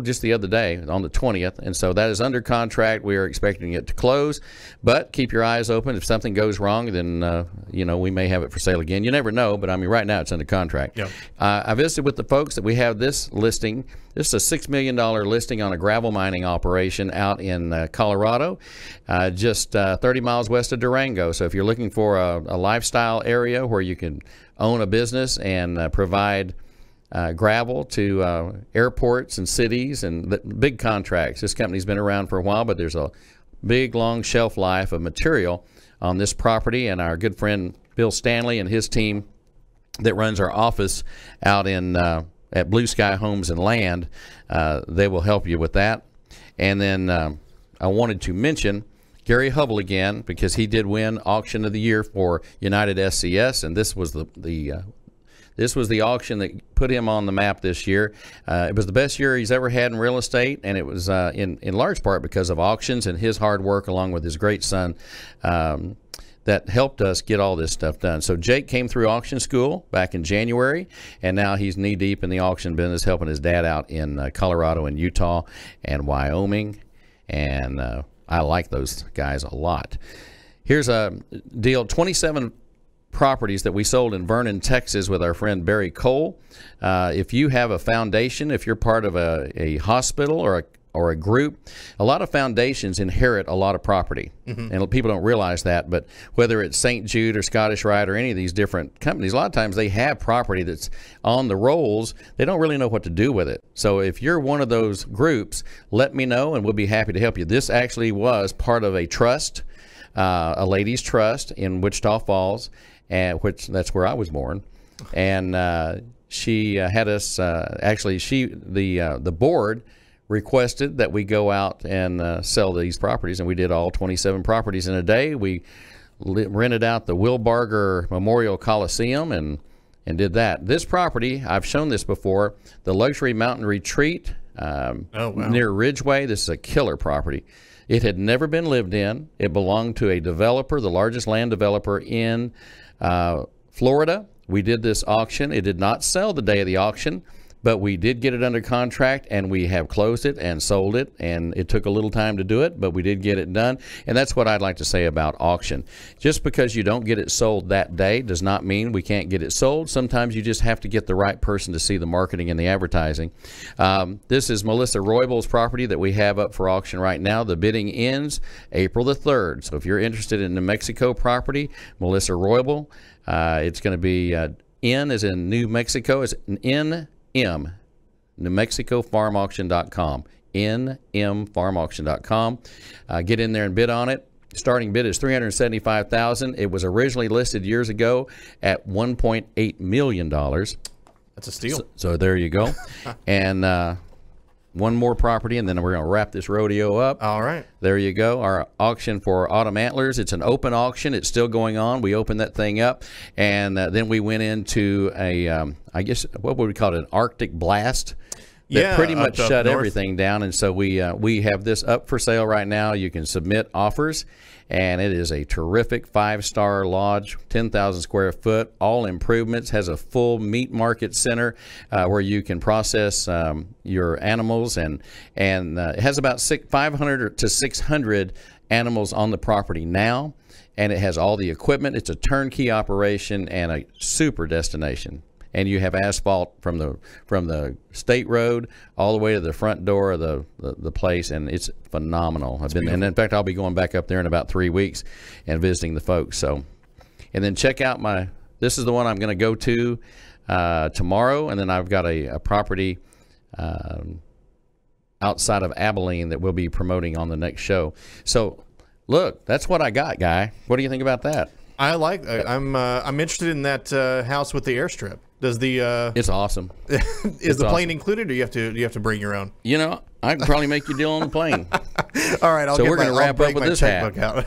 [SPEAKER 1] just the other day on the 20th, and so that is under contract. We are expecting it to close, but keep your eyes open. If something goes wrong, then we may have it for sale again. You never know, but I mean, right now it's under contract.
[SPEAKER 2] Yep.
[SPEAKER 1] I visited with the folks that we have this listing. This is a $6 million listing on a gravel mining operation out in Colorado, just 30 miles west of Durango. So if you're looking for a lifestyle area where you can own a business and provide gravel to airports and cities and big contracts. This company's been around for a while, but there's a big, long shelf life of material on this property. And our good friend Bill Stanley and his team that runs our office out in at Blue Sky Homes and Land, they will help you with that. And then I wanted to mention Gary Hubbell again, because he did win Auction of the Year for United SCS, and this was this was the auction that put him on the map this year. It was the best year he's ever had in real estate, and it was in large part because of auctions and his hard work along with his great son that helped us get all this stuff done. So Jake came through auction school back in January, and now he's knee-deep in the auction business, helping his dad out in Colorado and Utah and Wyoming, and I like those guys a lot. Here's a deal, 27 properties that we sold in Vernon, Texas with our friend Barry Cole. If you have a foundation, if you're part of a hospital or a group, a lot of foundations inherit a lot of property. And people don't realize that, but whether it's St. Jude or Scottish Rite or any of these different companies, a lot of times they have property that's on the rolls. They don't really know what to do with it. So if you're one of those groups, let me know and we'll be happy to help you. This actually was part of a trust, a ladies' trust in Wichita Falls, and that's where I was born. and she had us actually. The board requested that we go out and sell these properties, and we did all 27 properties in a day. We rented out the Wilbarger Memorial Coliseum and did that. This property, I've shown this before, the Luxury Mountain Retreat near Ridgeway. This is a killer property. It had never been lived in. It belonged to a developer, the largest land developer in Florida. We did this auction. It did not sell the day of the auction, but we did get it under contract, and we have closed it and sold it, and it took a little time to do it, but we did get it done. And that's what I'd like to say about auction. Just because you don't get it sold that day does not mean we can't get it sold. Sometimes you just have to get the right person to see the marketing and the advertising. This is Melissa Roybal's property that we have up for auction right now. The bidding ends April the 3rd. So if you're interested in New Mexico property, Melissa Roybal, it's going to be N as in New Mexico, is NM, NewMexicoFarmAuction.com, NMFarmAuction.com. Get in there and bid on it. Starting bid is $375,000. It was originally listed years ago at $1.8 million.
[SPEAKER 2] That's a steal.
[SPEAKER 1] So there you go. And one more property, and then we're going to wrap this rodeo up.
[SPEAKER 2] All right.
[SPEAKER 1] There you go. Our auction for Autumn Antlers. It's an open auction. It's still going on. We opened that thing up, and then we went into a, I guess, what would we call it, an Arctic blast that pretty much shut everything down. And so we have this up for sale right now. You can submit offers, and it is a terrific 5-star lodge, 10,000 square foot, all improvements, has a full meat market center where you can process your animals, and it has about 500 to 600 animals on the property now, and it has all the equipment. It's a turnkey operation and a super destination. And you have asphalt from the state road all the way to the front door of the place, and it's phenomenal. And in fact, I'll be going back up there in about 3 weeks and visiting the folks. So, and then check out this is the one I'm going to go to tomorrow, and then I've got a property outside of Abilene that we'll be promoting on the next show. So, look, that's what I got, Guy. What do you think about that?
[SPEAKER 2] I like. I'm interested in that house with the airstrip. Does the
[SPEAKER 1] It's awesome.
[SPEAKER 2] Is the plane included, or you have to bring your own?
[SPEAKER 1] You know, I can probably make you a deal on the plane.
[SPEAKER 2] All right,
[SPEAKER 1] we're going to wrap up with this hat.
[SPEAKER 2] Out.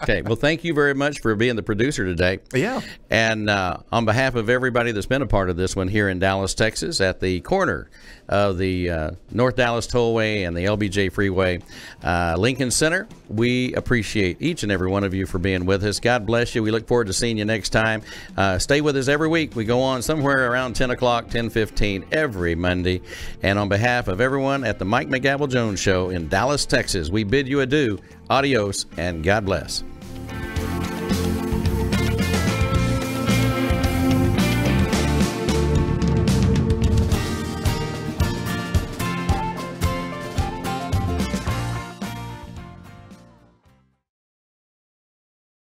[SPEAKER 1] Okay, well, thank you very much for being the producer today.
[SPEAKER 2] Yeah.
[SPEAKER 1] And on behalf of everybody that's been a part of this one here in Dallas, Texas, at the corner of the North Dallas Tollway and the LBJ Freeway, Lincoln Center, we appreciate each and every one of you for being with us. God bless you. We look forward to seeing you next time. Stay with us every week. We go on somewhere around 10 o'clock, 10:15 every Monday. And on behalf of everyone at the Mike McGavel Jones Show in Dallas, Texas, we bid you adieu, adios, and God bless.